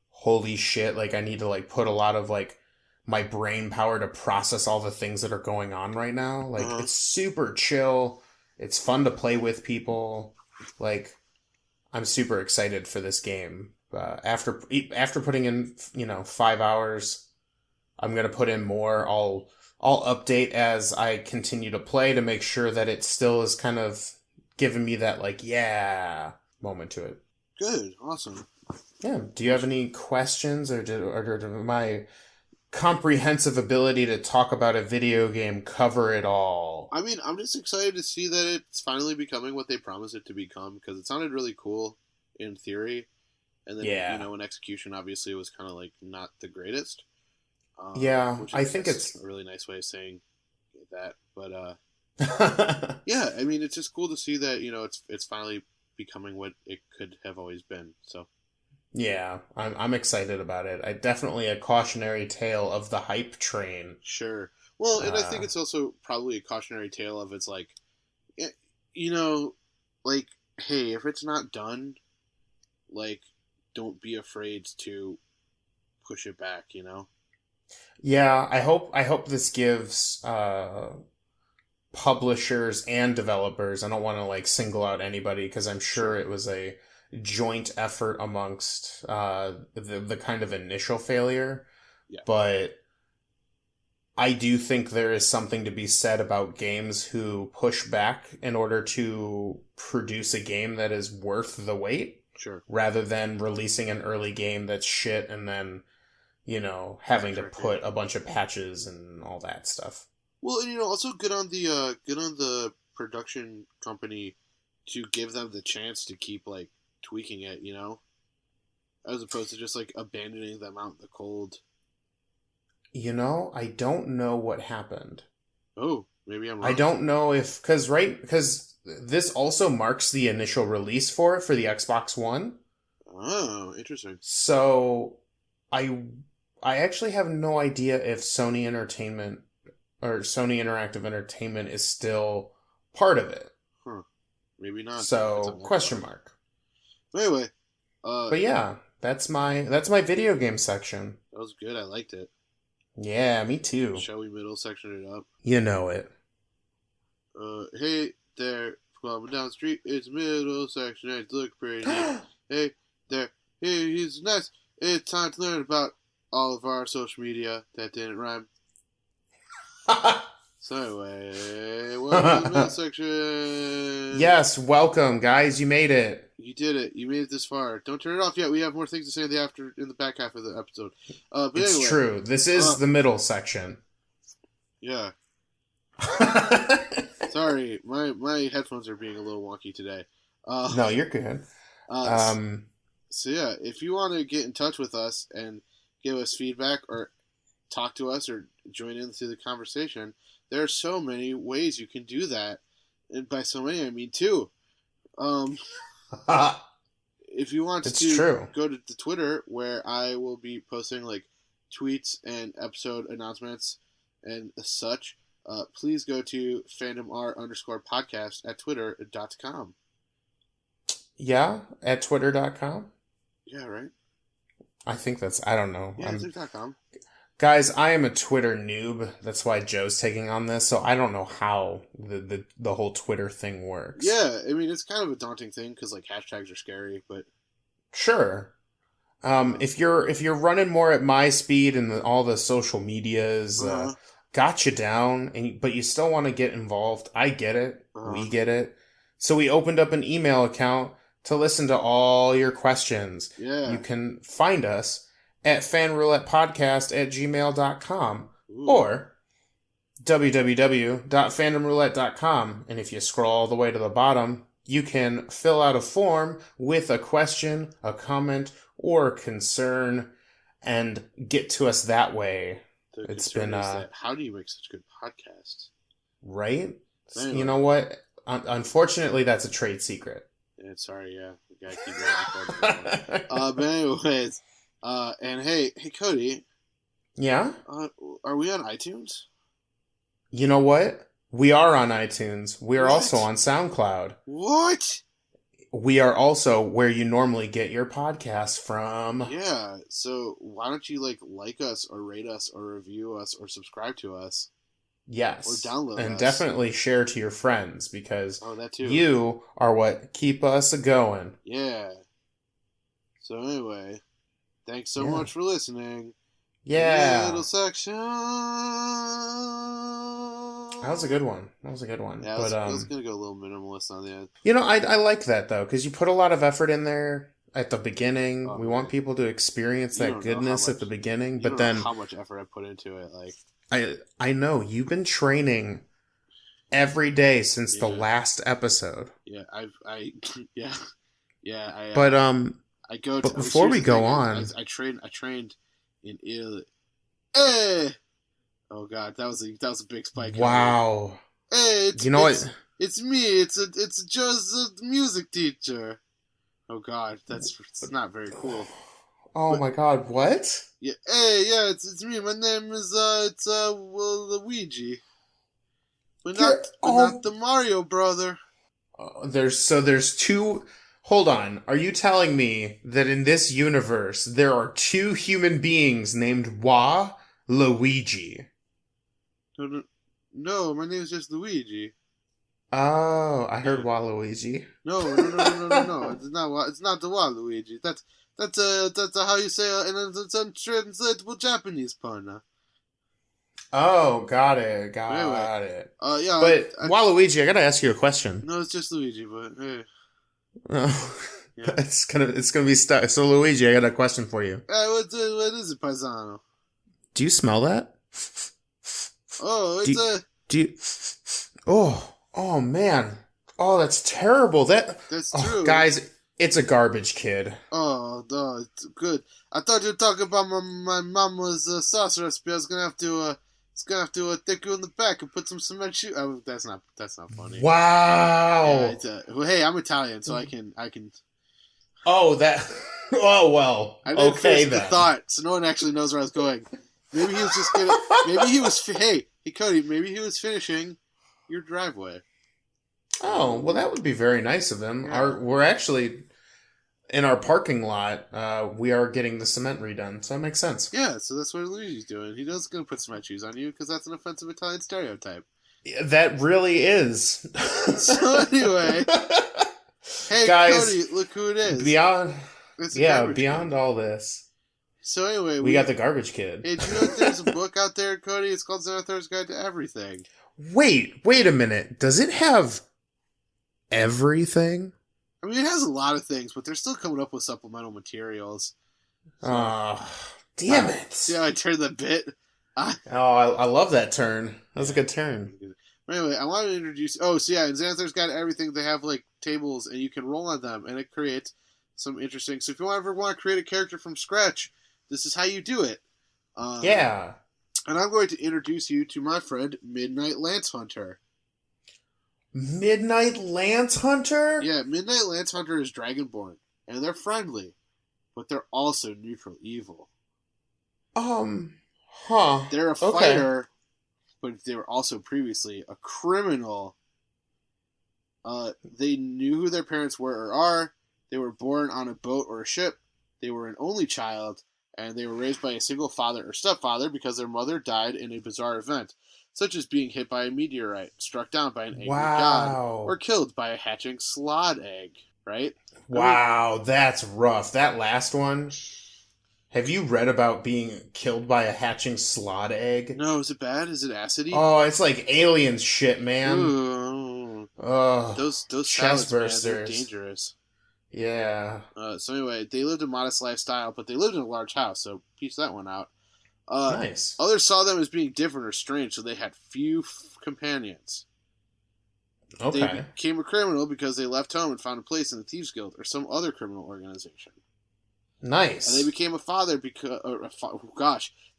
holy shit, like I need to like put a lot of like my brain power to process all the things that are going on right now. Like it's super chill. It's fun to play with people. Like I'm super excited for this game. After putting in 5 hours, I'm gonna put in more. I'll update as I continue to play to make sure that it still is kind of giving me that like yeah moment to it. Good, awesome. Yeah. Do you have any questions, or did my comprehensive ability to talk about a video game cover it all? I mean, I'm just excited to see that it's finally becoming what they promised it to become, because it sounded really cool in theory, and then in execution obviously it was kind of like not the greatest. Which I think it's a really nice way of saying that, but yeah, I mean it's just cool to see that it's finally becoming what it could have always been. So yeah, I'm excited about it. I definitely a cautionary tale of the hype train. Sure. Well, and I think it's also probably a cautionary tale of it's like, like, hey, if it's not done, like, don't be afraid to push it back, Yeah, I hope this gives publishers and developers. I don't want to like single out anybody because I'm sure it was a joint effort amongst the kind of initial failure. Yeah. But I do think there is something to be said about games who push back in order to produce a game that is worth the wait. Sure. Rather than releasing an early game that's shit and then, having to put a bunch of patches and all that stuff. Well, and also good on the production company to give them the chance to keep like tweaking it, as opposed to just like abandoning them out in the cold. I don't know what happened. Oh, maybe I'm wrong. I don't know if because this also marks the initial release for it for the Xbox One. Oh, interesting. So I actually have no idea if Sony Entertainment or Sony Interactive Entertainment is still part of it. Huh. Maybe not. So question mark. Anyway, but yeah, that's my video game section. That was good. I liked it. Yeah, me too. Shall we middle section it up? You know it. Hey there, coming down the street, it's middle section. It's look pretty neat. Hey there, hey, he's nice. It's time to learn about all of our social media. That didn't rhyme. So anyway, welcome to the middle section. Yes, welcome, guys. You made it. You did it. You made it this far. Don't turn it off yet. We have more things to say in the back half of the episode. But it's anyway, true. This is the middle section. Yeah. Sorry, my headphones are being a little wonky today. No, you're good. So yeah, if you want to get in touch with us and give us feedback or talk to us or join in through the conversation, there are so many ways you can do that. And by so many, I mean two. If you want to go to the Twitter, where I will be posting like tweets and episode announcements and such, please go to fandomr_podcast at twitter.com. Yeah, at twitter.com? Yeah, right? I think I don't know. Yeah, it's .com. Guys, I am a Twitter noob. That's why Joe's taking on this, so I don't know how the whole Twitter thing works. Yeah, I mean, it's kind of a daunting thing, because, like, hashtags are scary, but... Sure. If you're running more at my speed and all the social medias got you down, but you still want to get involved, I get it. We get it. So we opened up an email account to listen to all your questions. Yeah. You can find us at fanroulettepodcast@gmail.com or www.fandomroulette.com. And if you scroll all the way to the bottom, you can fill out a form with a question, a comment, or a concern and get to us that way. It's been how do you make such good podcasts? Right? Anyway. You know what? Unfortunately, that's a trade secret. Yeah, sorry, yeah. We gotta keep that. But anyways, and hey, Cody. Yeah? Are we on iTunes? You know what? We are on iTunes. We are also on SoundCloud. What? We are also where you normally get your podcasts from. Yeah, so why don't you like us or rate us or review us or subscribe to us? Yes. Or download and us. Definitely share to your friends because that too. You are what keep us going. Yeah. So anyway, thanks so much for listening. Yeah. Little section. That was a good one. Yeah, I was going to go a little minimalist on the end. You know, I like that, though, because you put a lot of effort in there at the beginning. We want people to experience that goodness at the beginning, but then... how much effort I put into it, like... I know. You've been training every day since the last episode. Yeah, I But before we go on... I trained in Italy. Hey! Oh god, that was a big spike. Wow. Hey, what? It's me. It's just a music teacher. Oh god, it's not very cool. Oh my god, what? Yeah. Hey, yeah, it's me. My name is Luigi. But not the Mario brother. There's two. Hold on. Are you telling me that in this universe there are two human beings named Luigi? No, my name is just Luigi. Oh, I heard Waluigi. No. It's not the Waluigi. That's how you say it, and it's untranslatable Japanese pun. Oh, got it. Yeah. But Waluigi, I gotta ask you a question. No, it's just Luigi, but hey. Oh, yeah. It's gonna be stuck. So Luigi, I got a question for you. What is it, paisano? Do you smell that? Oh, Oh man. Oh, that's terrible. That's true. Guys, it's a garbage kid. Oh, no, it's good. I thought you were talking about my mama's sauce recipe. I was gonna have to take you in the back and put some cement shoe. Oh, that's not funny. Wow. Yeah, hey, I'm Italian, so I can. Oh, that. Oh well. I didn't finish then. the thought, so no one actually knows where I was going. Maybe he was just gonna. Maybe he was. Hey, Cody. Maybe he was finishing your driveway. Oh well, that would be very nice of him. Yeah. We're actually in our parking lot. We are getting the cement redone, so that makes sense. Yeah, so that's what Luigi's doing. He does gonna put cement shoes on you because that's an offensive Italian stereotype. Yeah, that really is. So anyway, hey guys, Cody, look who it is. Beyond kid. all this. So anyway, we got the garbage kid. Hey, do you know that there's a book out there, Cody? It's called Xanathar's Guide to Everything. Wait a minute. Does it have everything? I mean, it has a lot of things, but they're still coming up with supplemental materials. So, damn it. See how I turned the bit? I love that turn. That was a good turn. Anyway, I wanted to introduce... Oh, so yeah, in Xanathar's Guide to Everything, they have, like, tables, and you can roll on them, and it creates some interesting... So if you ever want to create a character from scratch, this is how you do it. Yeah. And I'm going to introduce you to my friend, Midnight Lance Hunter. Midnight Lance Hunter? Yeah, Midnight Lance Hunter is Dragonborn, and they're friendly, but they're also neutral evil. They're a fighter, but they were also previously a criminal. They knew who their parents were or are. They were born on a boat or a ship. They were an only child, and they were raised by a single father or stepfather because their mother died in a bizarre event, such as being hit by a meteorite, struck down by an angry god, or killed by a hatching slod egg, right? Wow, that's rough. That last one, Have you read about being killed by a hatching slod egg? No, is it bad? Is it acidy? Oh, it's like alien shit, man. Ooh. Those chest salads, man, bursters. they're dangerous. Yeah. So anyway, they lived a modest lifestyle, but they lived in a large house, so piece that one out. Nice. Others saw them as being different or strange, so they had few companions. Okay. They became a criminal because they left home and found a place in the Thieves Guild or some other criminal organization. Nice. And they became a father because,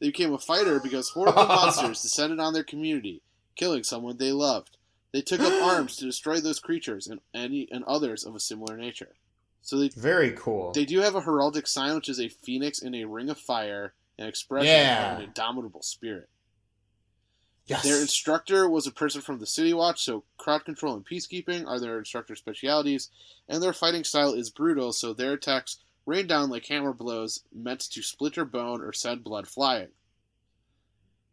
they became a fighter because horrible monsters descended on their community, killing someone they loved. They took up arms to destroy those creatures and others of a similar nature. So they very cool. They do have a heraldic sign, which is a phoenix in a ring of fire, an expression of an indomitable spirit. Yes. Their instructor was a person from the City Watch, so crowd control and peacekeeping are their instructor's specialities, and their fighting style is brutal, so their attacks rain down like hammer blows meant to splinter bone or send blood flying.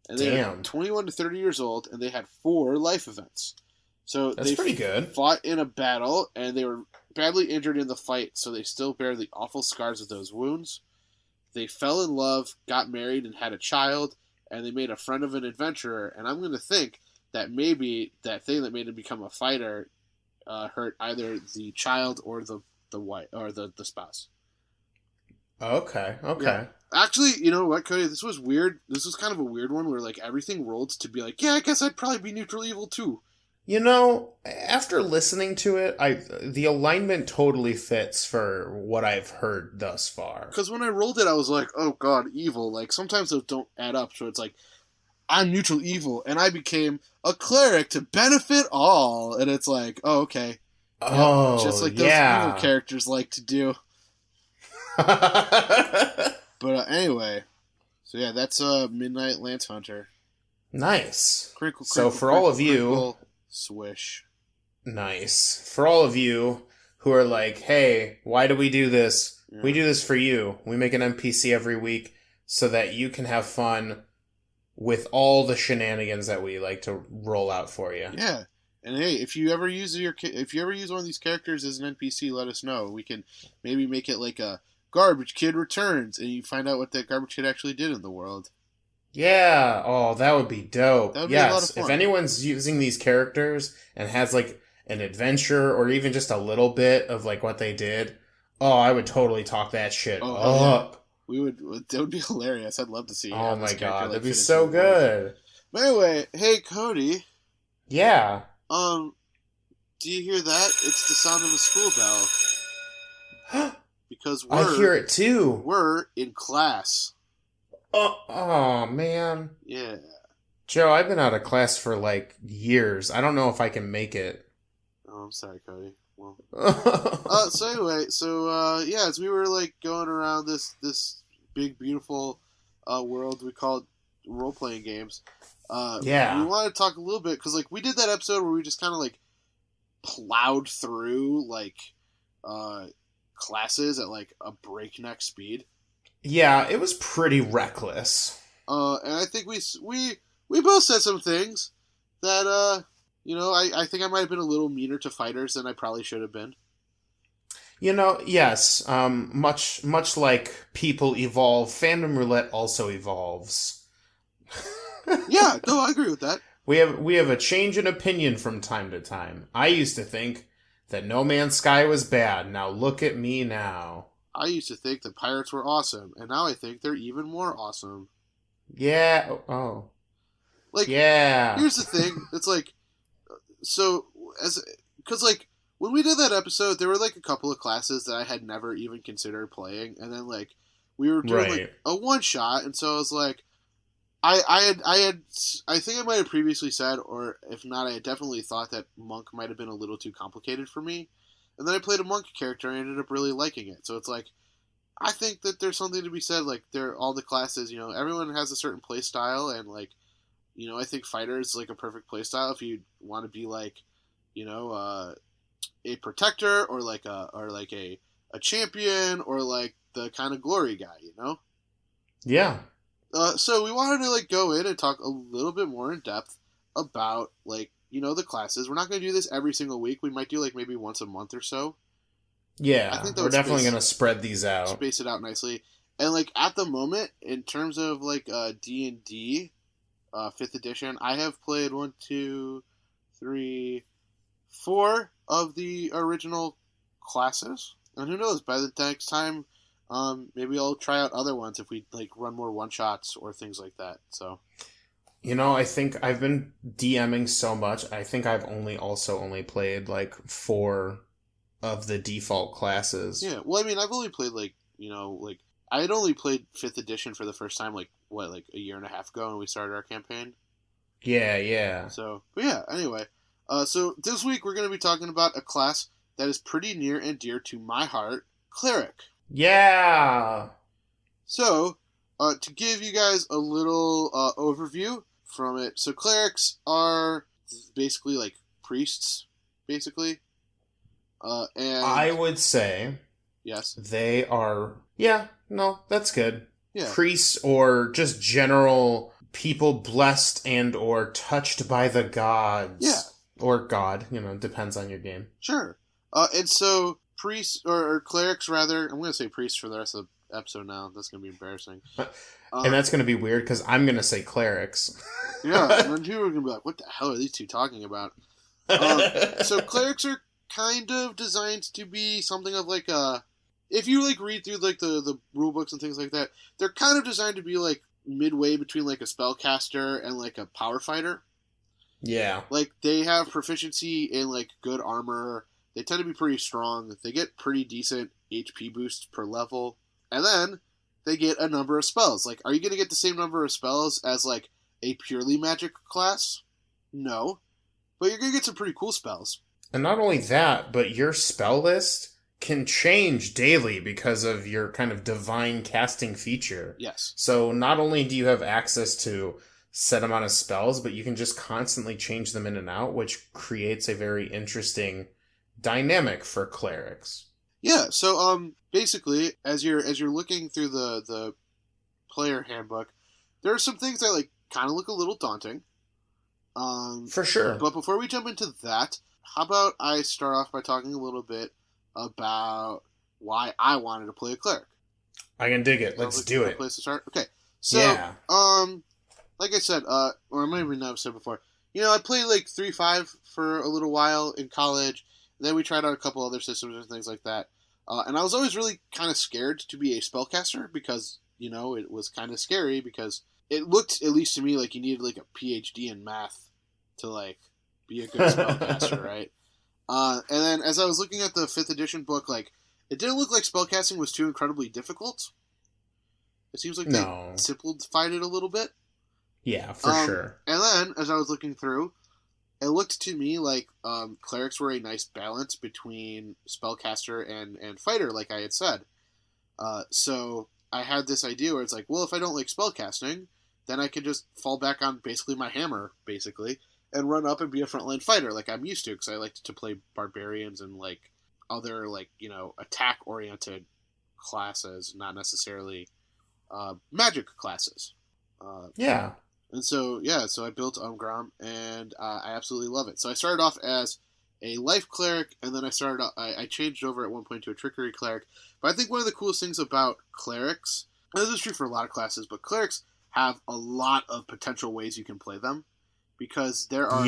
And they're 21 to 30 years old, and they had 4 life events. So that's pretty good. Fought in a battle, and they were badly injured in the fight, so they still bear the awful scars of those wounds. They fell in love, got married, and had a child, and they made a friend of an adventurer. And I'm going to think that maybe that thing that made him become a fighter hurt either the child or the wife or the spouse. Okay. Yeah. Actually, you know what, Cody? This was weird. This was kind of a weird one where like everything rolled to be like, yeah, I guess I'd probably be neutral evil too. You know, after listening to it, the alignment totally fits for what I've heard thus far. Because when I rolled it, I was like, oh god, evil. Like, sometimes those don't add up, so it's like, I'm neutral evil, and I became a cleric to benefit all. And it's like, oh, okay. Oh, just like those evil characters like to do. But anyway, so yeah, that's Midnight Lance Hunter. Nice. Crinkle, so for all of you... Swish. Nice. For all of you who are like, hey, why do we do this? Yeah. We do this for you. We make an NPC every week so that you can have fun with all the shenanigans that we like to roll out for you. Yeah. And hey, if you ever use one of these characters as an NPC, let us know. We can maybe make it like a Garbage Kid Returns, and you find out what that Garbage Kid actually did in the world. Yeah, oh, that would be dope. That would be a lot of fun. If anyone's using these characters and has like an adventure or even just a little bit of like what they did, oh, I would totally talk that shit up. Yeah. That would be hilarious. I'd love to see. Oh my god, that'd be so good. But anyway, hey Cody. Yeah. Do you hear that? It's the sound of a school bell. Because I hear it too. We're in class. Oh, man. Yeah. Joe, I've been out of class for, like, years. I don't know if I can make it. Oh, I'm sorry, Cody. Well, so anyway, as we were, like, going around this big, beautiful world we call it role-playing games, we wanted to talk a little bit, because, like, we did that episode where we just kind of, like, plowed through, like, classes at, like, a breakneck speed. Yeah, it was pretty reckless. And I think we both said some things that, I think I might have been a little meaner to fighters than I probably should have been. You know, yes. Much like people evolve, Fandom Roulette also evolves. Yeah, no, I agree with that. We have a change in opinion from time to time. I used to think that No Man's Sky was bad. Now look at me now. I used to think that pirates were awesome, and now I think they're even more awesome. Yeah. Oh. Like, yeah. Here's the thing. It's like, because like when we did that episode, there were like a couple of classes that I had never even considered playing, and then like we were doing like a one shot, and so I was like, I think I might have previously said, or if not, I had definitely thought that Monk might have been a little too complicated for me. And then I played a monk character and I ended up really liking it. So it's like, I think that there's something to be said. Like, all the classes, everyone has a certain play style. And, like, I think fighter is, like, a perfect play style if you want to be, like, a protector or, like, a champion or, like, the kind of glory guy, Yeah. So we wanted to, like, go in and talk a little bit more in depth about, like, the classes. We're not going to do this every single week. We might do, like, maybe once a month or so. Yeah, we're definitely going to spread these out. Space it out nicely. And like at the moment, in terms of like D&D, 5th edition, I have played 1, 2, 3, 4 of the original classes. And who knows, by the next time, maybe I'll try out other ones if we like run more one-shots or things like that. So, I think I've been DMing so much. I think I've only played like 4 of the default classes. Yeah, well, I mean, I've only played like I had only played 5th edition for the first time like a year and a half ago when we started our campaign. Yeah. So, but yeah, anyway. So this week we're going to be talking about a class that is pretty near and dear to my heart, Cleric. Yeah! So, to give you guys a little overview from it, so Clerics are basically like priests, basically. And I would say... Yes. They are... Yeah, no, that's good. Yeah. Priests or just general people blessed and or touched by the gods. Yeah. Or God, depends on your game. Sure. And so priests, or clerics rather, I'm going to say priests for the rest of the episode now. That's going to be embarrassing. And that's going to be weird because I'm going to say clerics. Yeah, and then people are going to be like, what the hell are these two talking about? So clerics are kind of designed to be something of like a... If you like read through like the rule books and things like that, they're kind of designed to be like midway between like a spellcaster and like a power fighter. Yeah. Like they have proficiency in like good armor. They tend to be pretty strong. They get pretty decent HP boosts per level. And then they get a number of spells. Like, are you going to get the same number of spells as like a purely magic class? No. But you're going to get some pretty cool spells. And not only that, but your spell list can change daily because of your kind of divine casting feature. Yes. So not only do you have access to set amount of spells, but you can just constantly change them in and out, which creates a very interesting dynamic for clerics. Yeah, so basically as you're looking through the player handbook, there are some things that like kind of look a little daunting. For sure. But before we jump into that, how about I start off by talking a little bit about why I wanted to play a cleric. I can dig it. Let's do it. Place to start. Okay. So, yeah. Like I said, or I might even have said before, I played like 3.5 for a little while in college. Then we tried out a couple other systems and things like that. And I was always really kind of scared to be a spellcaster because, it was kind of scary because it looked, at least to me, like you needed like a PhD in math to like be a good spellcaster, right? And then as I was looking at the 5th edition book, like, it didn't look like spellcasting was too incredibly difficult. It seems like they simplified it a little bit. Yeah, for sure. And then, as I was looking through, it looked to me like clerics were a nice balance between spellcaster and fighter, like I had said. So I had this idea where it's like, well, if I don't like spellcasting, then I can just fall back on basically my hammer, basically, and run up and be a frontline fighter like I'm used to, because I like to play barbarians and like other like attack oriented classes, not necessarily magic classes. Yeah. And so I built Umgrom, and I absolutely love it. So I started off as a life cleric, and then I changed over at one point to a trickery cleric. But I think one of the coolest things about clerics, and this is true for a lot of classes, but clerics have a lot of potential ways you can play them. Because there are,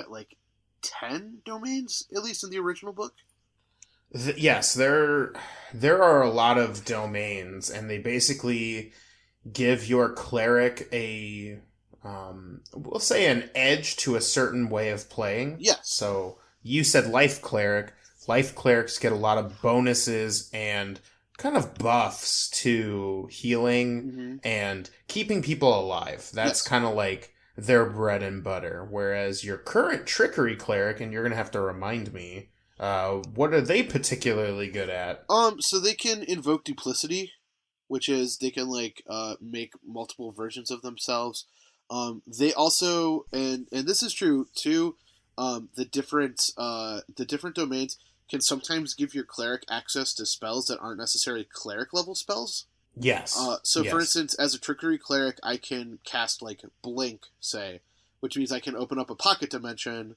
like 10 domains, at least in the original book? Yes, there are a lot of domains, and they basically give your cleric a, we'll say an edge to a certain way of playing. Yes. So, you said life cleric. Life clerics get a lot of bonuses and kind of buffs to healing and keeping people alive. That's kind of like their bread and butter. Whereas your current trickery cleric, and you're going to have to remind me, what are they particularly good at? So they can invoke duplicity, which is they can like make multiple versions of themselves. They also, and this is true too, the different domains can sometimes give your cleric access to spells that aren't necessarily cleric level spells. Yes. For instance, as a trickery cleric, I can cast like Blink, say, which means I can open up a pocket dimension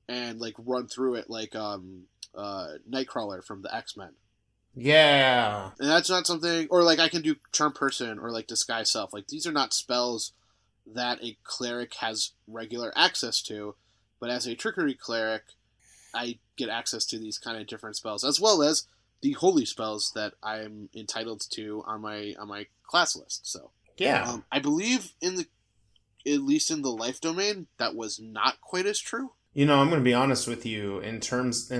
and like run through it like Nightcrawler from the X-Men. Yeah. And that's not something, or like I can do charm person or like disguise self. Like these are not spells that a cleric has regular access to, but as a trickery cleric, I get access to these kind of different spells, as well as the holy spells that I'm entitled to on my class list. So Yeah. I believe at least in the life domain, that was not quite as true. I'm going to be honest with you. In terms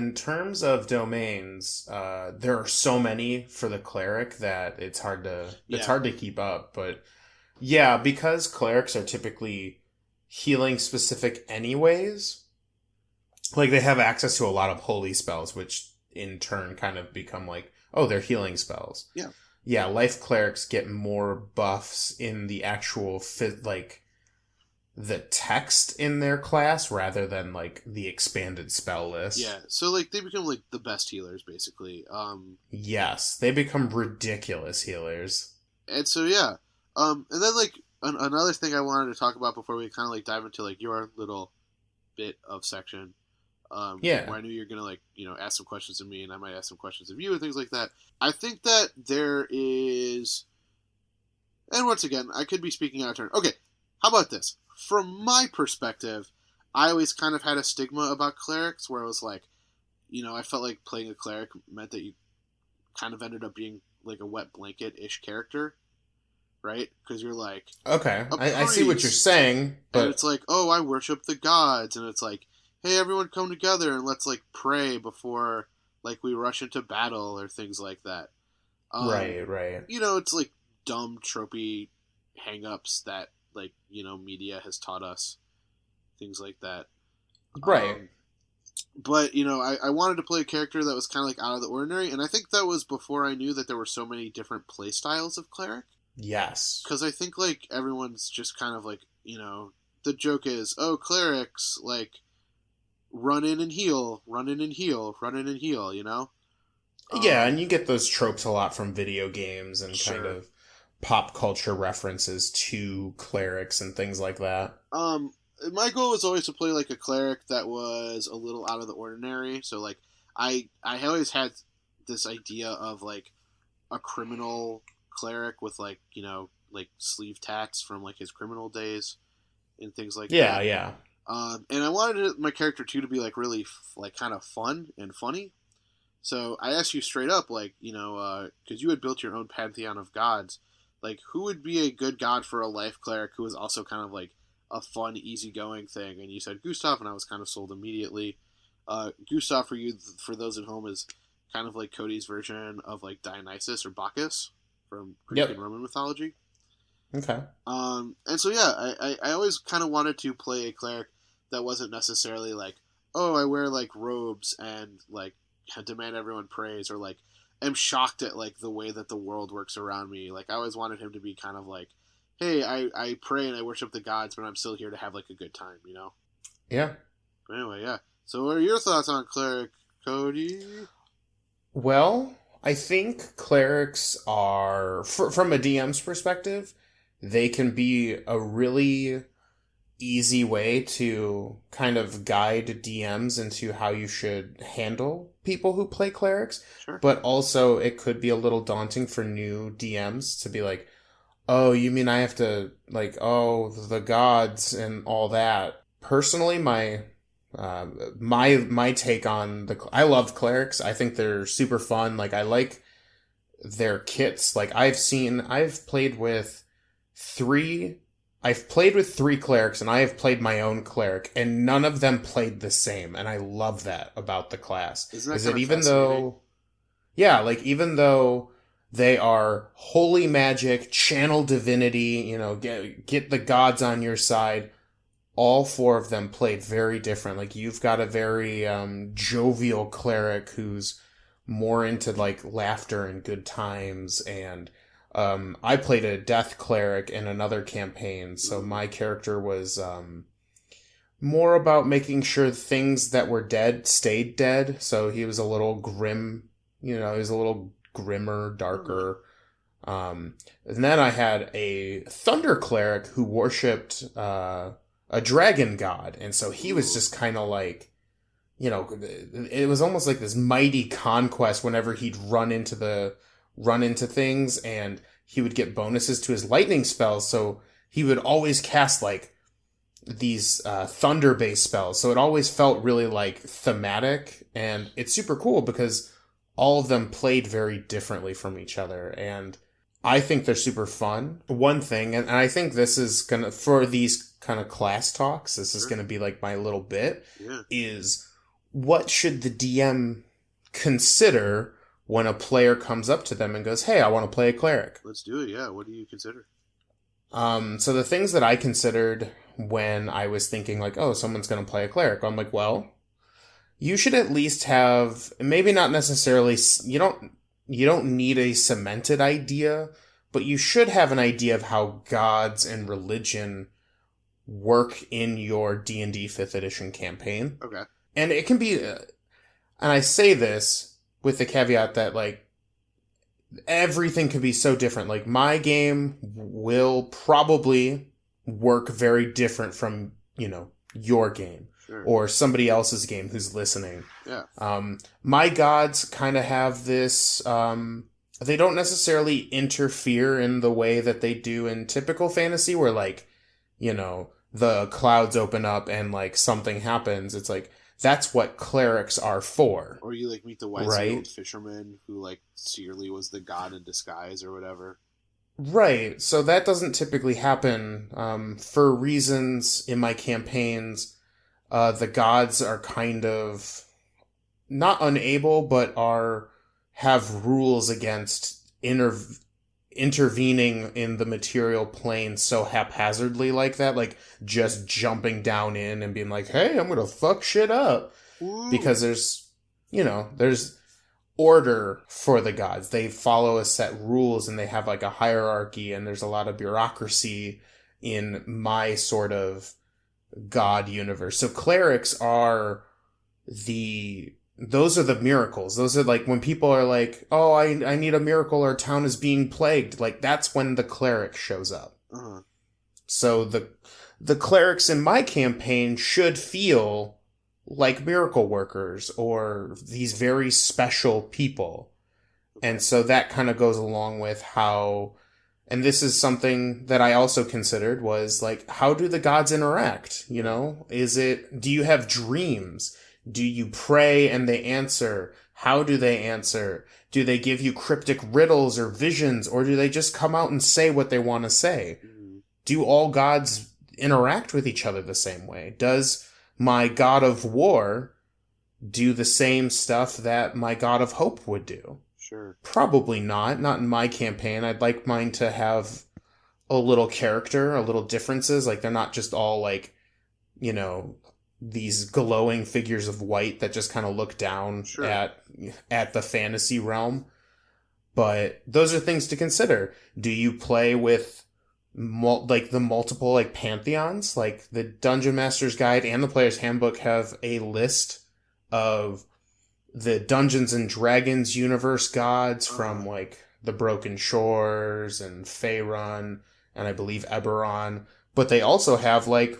of domains, there are so many for the cleric that it's hard to keep up. But yeah, because clerics are typically healing specific anyways, like they have access to a lot of holy spells, which in turn kind of become like, oh, they're healing spells. Yeah. Yeah, life clerics get more buffs in the actual like the text in their class rather than like the expanded spell list. Yeah, so like they become like the best healers basically. Yes, they become ridiculous healers. And so yeah, and then like another thing I wanted to talk about before we kind of like dive into like your little bit of section. Yeah. Where I knew you're gonna like ask some questions of me, and I might ask some questions of you and things like that. I think that there is, and once again, I could be speaking out of turn. Okay, how about this? From my perspective, I always kind of had a stigma about clerics, where it was like, I felt like playing a cleric meant that you kind of ended up being like a wet blanket-ish character, right? Because you're like, okay, I see what you're saying, but and it's like, oh, I worship the gods, and it's like, hey, everyone come together and let's like pray before like we rush into battle or things like that. Right. It's like dumb tropey hang-ups that like media has taught us, things like that. Right. But I wanted to play a character that was kind of like out of the ordinary, and I think that was before I knew that there were so many different play styles of cleric. Yes. Because I think like everyone's just kind of like the joke is, oh, clerics like run in and heal, run in and heal, run in and heal, Yeah, and you get those tropes a lot from video games and sure. kind of pop culture references to clerics and things like that. My goal was always to play like a cleric that was a little out of the ordinary. So like I always had this idea of like a criminal cleric with like like sleeve tats from like his criminal days and things like that. Yeah. And I wanted my character too to be like really like kind of fun and funny. So I asked you straight up, like because you had built your own pantheon of gods, like who would be a good god for a life cleric who was also kind of like a fun, easygoing thing? And you said Gustav, and I was kind of sold immediately. Gustav, for those at home, is kind of like Cody's version of like Dionysus or Bacchus from Greek and Roman mythology. Okay. And so yeah, I always kind of wanted to play a cleric that wasn't necessarily like, oh, I wear like robes and like demand everyone praise, or like am shocked at like the way that the world works around me. Like I always wanted him to be kind of like, hey, I pray and I worship the gods, but I'm still here to have like a good time, Yeah. But anyway, yeah. So what are your thoughts on cleric, Cody? Well, I think clerics are, from a DM's perspective, they can be a really easy way to kind of guide DMs into how you should handle people who play clerics. Sure. But also it could be a little daunting for new DMs to be like, oh, you mean I have to like, oh, the gods and all that. Personally, my take on I love clerics. I think they're super fun. Like I like their kits. Like I've played with three clerics, and I have played my own cleric, and none of them played the same, and I love that about the class. Isn't that even though, even though they are holy magic, channel divinity, get the gods on your side, all four of them played very different. Like you've got a very jovial cleric who's more into like laughter and good times, and I played a death cleric in another campaign, so my character was more about making sure things that were dead stayed dead. So he was a little grim, he was a little grimmer, darker. And then I had a thunder cleric who worshipped a dragon god, and so he was just kind of like you know, it was almost like this mighty conquest whenever he'd run into things, and he would get bonuses to his lightning spells. So he would always cast like these thunder based spells. So it always felt really like thematic, and it's super cool because all of them played very differently from each other. And I think they're super fun. One thing, and I think this is gonna, for these kind of class talks, this is gonna be like my little bit, is what should the DM consider when a player comes up to them and goes, hey, I want to play a cleric? Let's do it, yeah. What do you consider? So the things that I considered when I was thinking like, oh, someone's going to play a cleric, I'm like, well, you should at least have, maybe not necessarily, you don't need a cemented idea, but you should have an idea of how gods and religion work in your D&D 5th edition campaign. Okay. And it can be, and I say this with the caveat that, like, everything can be so different. Like, my game will probably work very different from, you know, your game. Sure. Or somebody else's game who's listening. Yeah. My gods kind of have this, they don't necessarily interfere in the way that they do in typical fantasy where, like, you know, the clouds open up and, like, something happens. It's like, that's what clerics are for. Or you, like, meet the wise-old fisherman who, like, secretly was the god in disguise or whatever. Right. So that doesn't typically happen. For reasons in my campaigns, the gods are kind of not unable, but have rules against intervening in the material plane so haphazardly like that, like just jumping down in and being like, hey, I'm gonna fuck shit up. Ooh. Because there's order for the gods. They follow a set rules and they have like a hierarchy, and there's a lot of bureaucracy in my sort of god universe. So clerics are those are the miracles. Those are like when people are like, oh, I need a miracle, our town is being plagued. Like, that's when the cleric shows up. Uh-huh. So the clerics in my campaign should feel like miracle workers or these very special people. Okay. And so that kind of goes along with how, and this is something that I also considered, was like, how do the gods interact? You know, do you have dreams? Do you pray and they answer? How do they answer? Do they give you cryptic riddles or visions, or do they just come out and say what they want to say? Mm-hmm. Do all gods interact with each other the same way? Does my god of war do the same stuff that my god of hope would do? Sure. Probably not in my campaign. I'd like mine to have a little character, a little differences. Like, they're not just all like, you know, these glowing figures of white that just kind of look down at the fantasy realm. But those are things to consider. Do you play with the multiple like pantheons? Like, the Dungeon Master's Guide and the Player's Handbook have a list of the Dungeons and Dragons universe gods from like the Broken Shores and Faerun and I believe Eberron. But they also have like,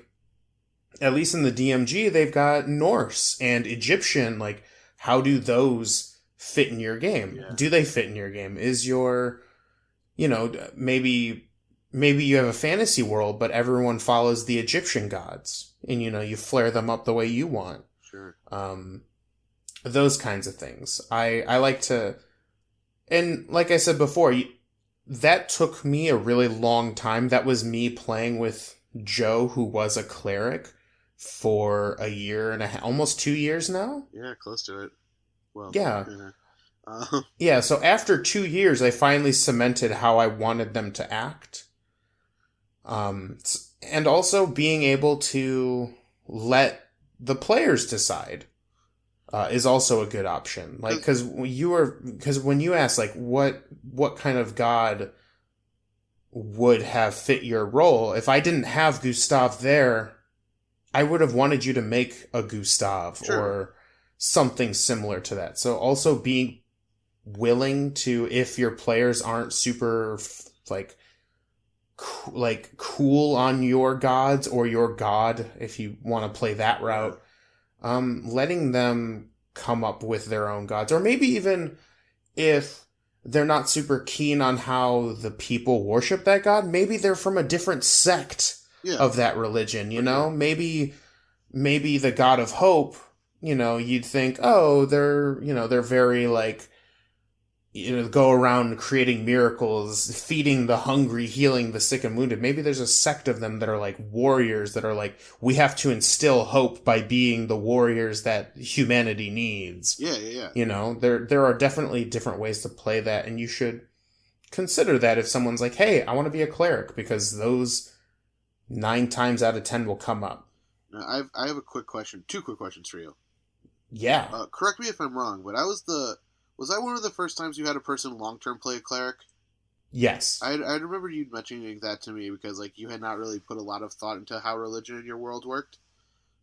at least in the DMG, they've got Norse and Egyptian. Like, how do those fit in your game? Yeah. Do they fit in your game? Is your, you know, maybe you have a fantasy world, but everyone follows the Egyptian gods, and, you know, you flare them up the way you want. Sure. Those kinds of things. I like to, and like I said before, that took me a really long time. That was me playing with Joe, who was a cleric, for a year and a half, almost 2 years now. Yeah, close to it. Well, yeah. Yeah, so after 2 years, I finally cemented how I wanted them to act. And also being able to let the players decide is also a good option. Like, because when you ask, like, what kind of god would have fit your role, if I didn't have Gustav there, I would have wanted you to make a Gustav or something similar to that. So also being willing to, if your players aren't super cool on your gods or your god, if you want to play that route, letting them come up with their own gods, or maybe even if they're not super keen on how the people worship that god, maybe they're from a different sect of that religion, you know? Maybe the god of hope, you know, you'd think, oh, they're very like, you know, go around creating miracles, feeding the hungry, healing the sick and wounded. Maybe there's a sect of them that are like warriors that are like, we have to instill hope by being the warriors that humanity needs. Yeah. You know, there are definitely different ways to play that, and you should consider that if someone's like, hey, I want to be a cleric, because those 9 times out of 10 will come up. Now, I have a quick question. 2 quick questions for you. Yeah. Correct me if I'm wrong, but was that one of the first times you had a person long-term play a cleric? Yes. I remember you mentioning that to me because, like, you had not really put a lot of thought into how religion in your world worked.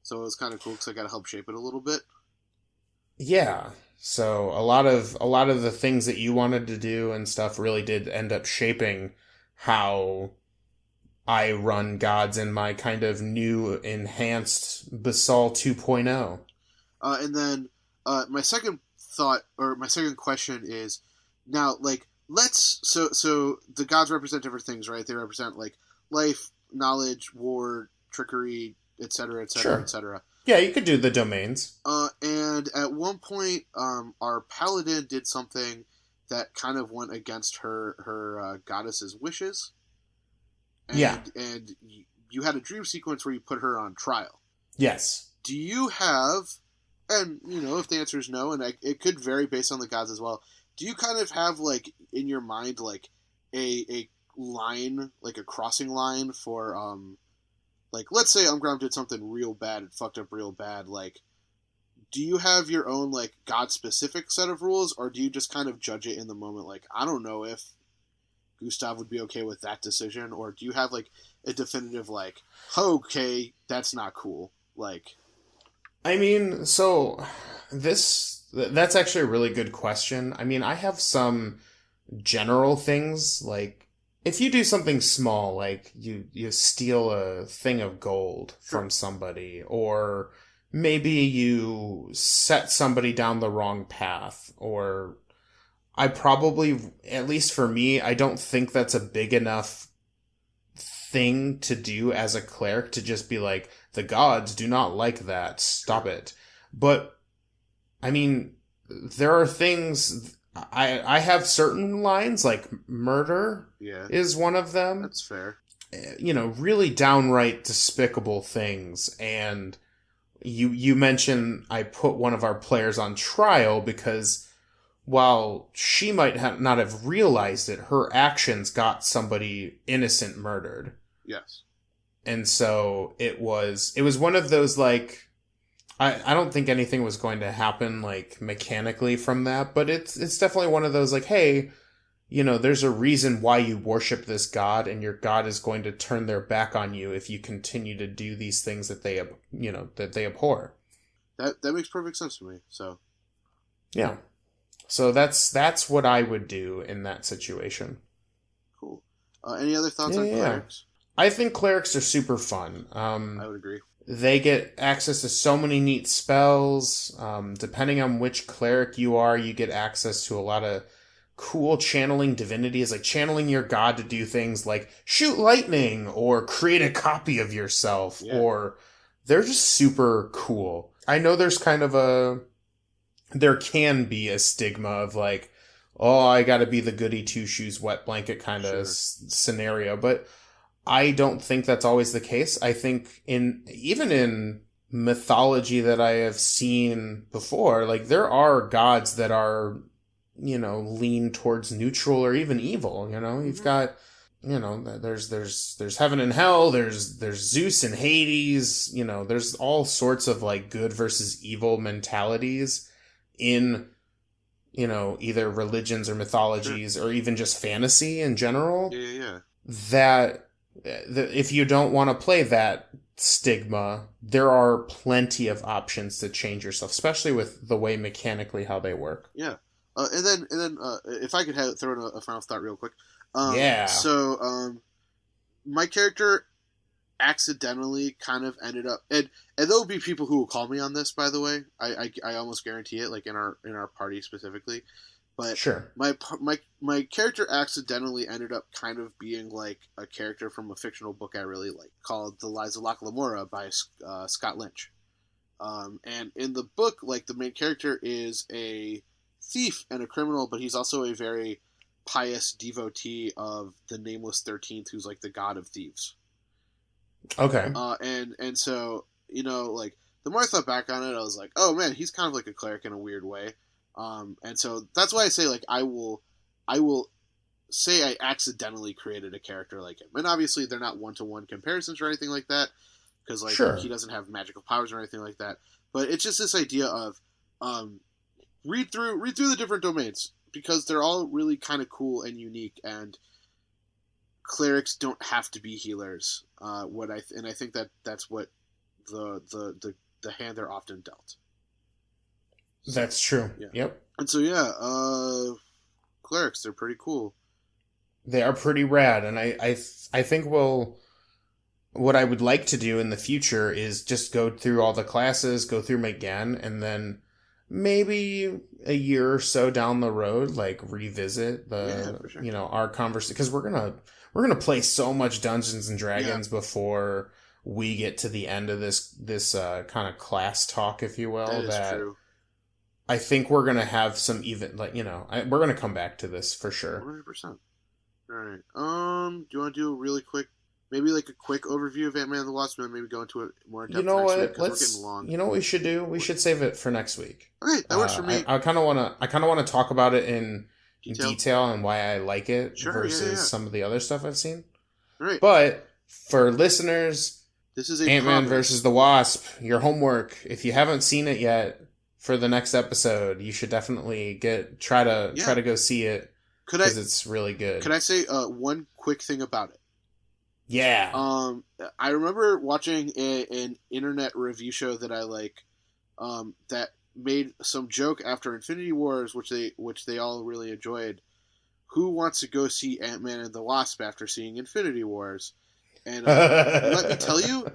So it was kind of cool because I got to help shape it a little bit. Yeah. So a lot of the things that you wanted to do and stuff really did end up shaping how I run gods in my kind of new enhanced Basal 2.0. And then my second question is, now, like, so the gods represent different things, right? They represent like life, knowledge, war, trickery, etc., etc., etc. Yeah, you could do the domains. And at one point, our paladin did something that kind of went against her goddess's wishes. And you had a dream sequence where you put her on trial. Yes. Do you have, and, you know, if the answer is no, and it could vary based on the gods as well, do you kind of have, like, in your mind, like, a line, like a crossing line for, like, let's say Umgrom did something real bad, it fucked up real bad, like, do you have your own, like, god-specific set of rules, or do you just kind of judge it in the moment, like, I don't know if Gustav would be okay with that decision, or do you have, like, a definitive, like, okay, that's not cool, like... I mean, so that's actually a really good question. I mean, I have some general things, like if you do something small, like you steal a thing of gold from somebody, or maybe you set somebody down the wrong path, or I probably, at least for me, I don't think that's a big enough thing to do as a cleric to just be like, the gods do not like that, stop it. But I mean, there are things, I have certain lines, like murder is one of them. That's fair. You know, really downright despicable things. And you mentioned I put one of our players on trial because while she might not have realized it, her actions got somebody innocent murdered. Yes. And so it was one of those, like, I don't think anything was going to happen, like, mechanically from that, but it's definitely one of those, like, hey, you know, there's a reason why you worship this god, and your god is going to turn their back on you if you continue to do these things that they, you know, that they abhor. That makes perfect sense to me, so. Yeah. So that's what I would do in that situation. Cool. Any other thoughts on clerics? I think clerics are super fun. I would agree. They get access to so many neat spells. Depending on which cleric you are, you get access to a lot of cool channeling divinities, like channeling your god to do things like shoot lightning or create a copy of yourself, or they're just super cool. I know there's kind of there can be a stigma of like, oh, I gotta be the goody two shoes wet blanket kind of scenario, but I don't think that's always the case. I think even in mythology that I have seen before, like there are gods that are, you know, lean towards neutral or even evil, you know? You've got, you know, there's heaven and hell, there's Zeus and Hades, you know, there's all sorts of like good versus evil mentalities in, you know, either religions or mythologies or even just fantasy in general. That if you don't want to play that stigma, there are plenty of options to change yourself, especially with the way mechanically how they work. Yeah. And then if I could throw in a final thought real quick. So, my character accidentally kind of ended up, and there'll be people who will call me on this, by the way. I almost guarantee it, like in our party specifically. But Sure. My character accidentally ended up kind of being like a character from a fictional book I really like called The Lies of Locke Lamora by Scott Lynch. And in the book, like, the main character is a thief and a criminal, but he's also a very pious devotee of the Nameless 13th, who's like the god of thieves. Okay. And so, like, the more I thought back on it, I was like, oh man, he's kind of like a cleric in a weird way. And so that's why I say, like, I will say I accidentally created a character like him. And obviously they're not one-to-one comparisons or anything like that, because, like, sure. he doesn't have magical powers or anything like that. But it's just this idea of read through the different domains, because they're all really kind of cool and unique, and clerics don't have to be healers. I think that's what the hand they're often dealt. So, that's true. Yeah. Yep. And so clerics, they're pretty cool. They are pretty rad, and I think what I would like to do in the future is just go through all the classes, go through them again, and then maybe a year or so down the road, like, revisit for sure. Our conversation, because we're gonna play so much Dungeons and Dragons before we get to the end of this kind of class talk, if you will. That is true. I think we're gonna have some even, like, we're gonna come back to this for sure. 100%. All right. Do you want to do a really quick, maybe like a quick overview of Ant-Man and the Wasp, and then maybe go into it more in depth next week, because we're getting long. You know what we should do? We should save it for next week. Okay, that works for me. I kind of want to talk about it in detail and why I like it versus some of the other stuff I've seen. All right. But for listeners, this is Ant-Man versus the Wasp. Your homework, if you haven't seen it yet, for the next episode, you should definitely try to go see it, because it's really good. Can I say one quick thing about it? Yeah. I remember watching an internet review show that I like, that made some joke after Infinity Wars, which they all really enjoyed. Who wants to go see Ant-Man and the Wasp after seeing Infinity Wars? And let me tell you,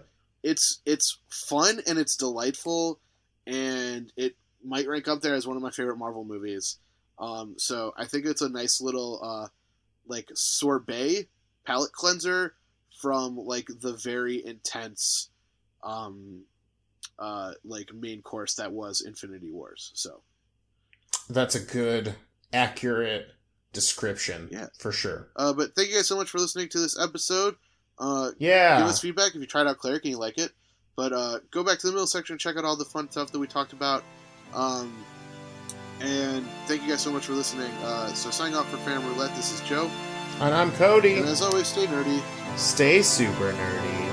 it's fun and it's delightful, and it might rank up there as one of my favorite Marvel movies. So I think it's a nice little like sorbet palate cleanser from, like, the very intense like main course that was Infinity Wars. So that's a good, accurate description. Yeah, for sure. But thank you guys so much for listening to this episode. Give us feedback if you tried out Cleric and you like it. But go back to the middle section and check out all the fun stuff that we talked about. And thank you guys so much for listening. So signing off for Fan Roulette, this is Joe. And I'm Cody. And as always, stay nerdy. Stay super nerdy.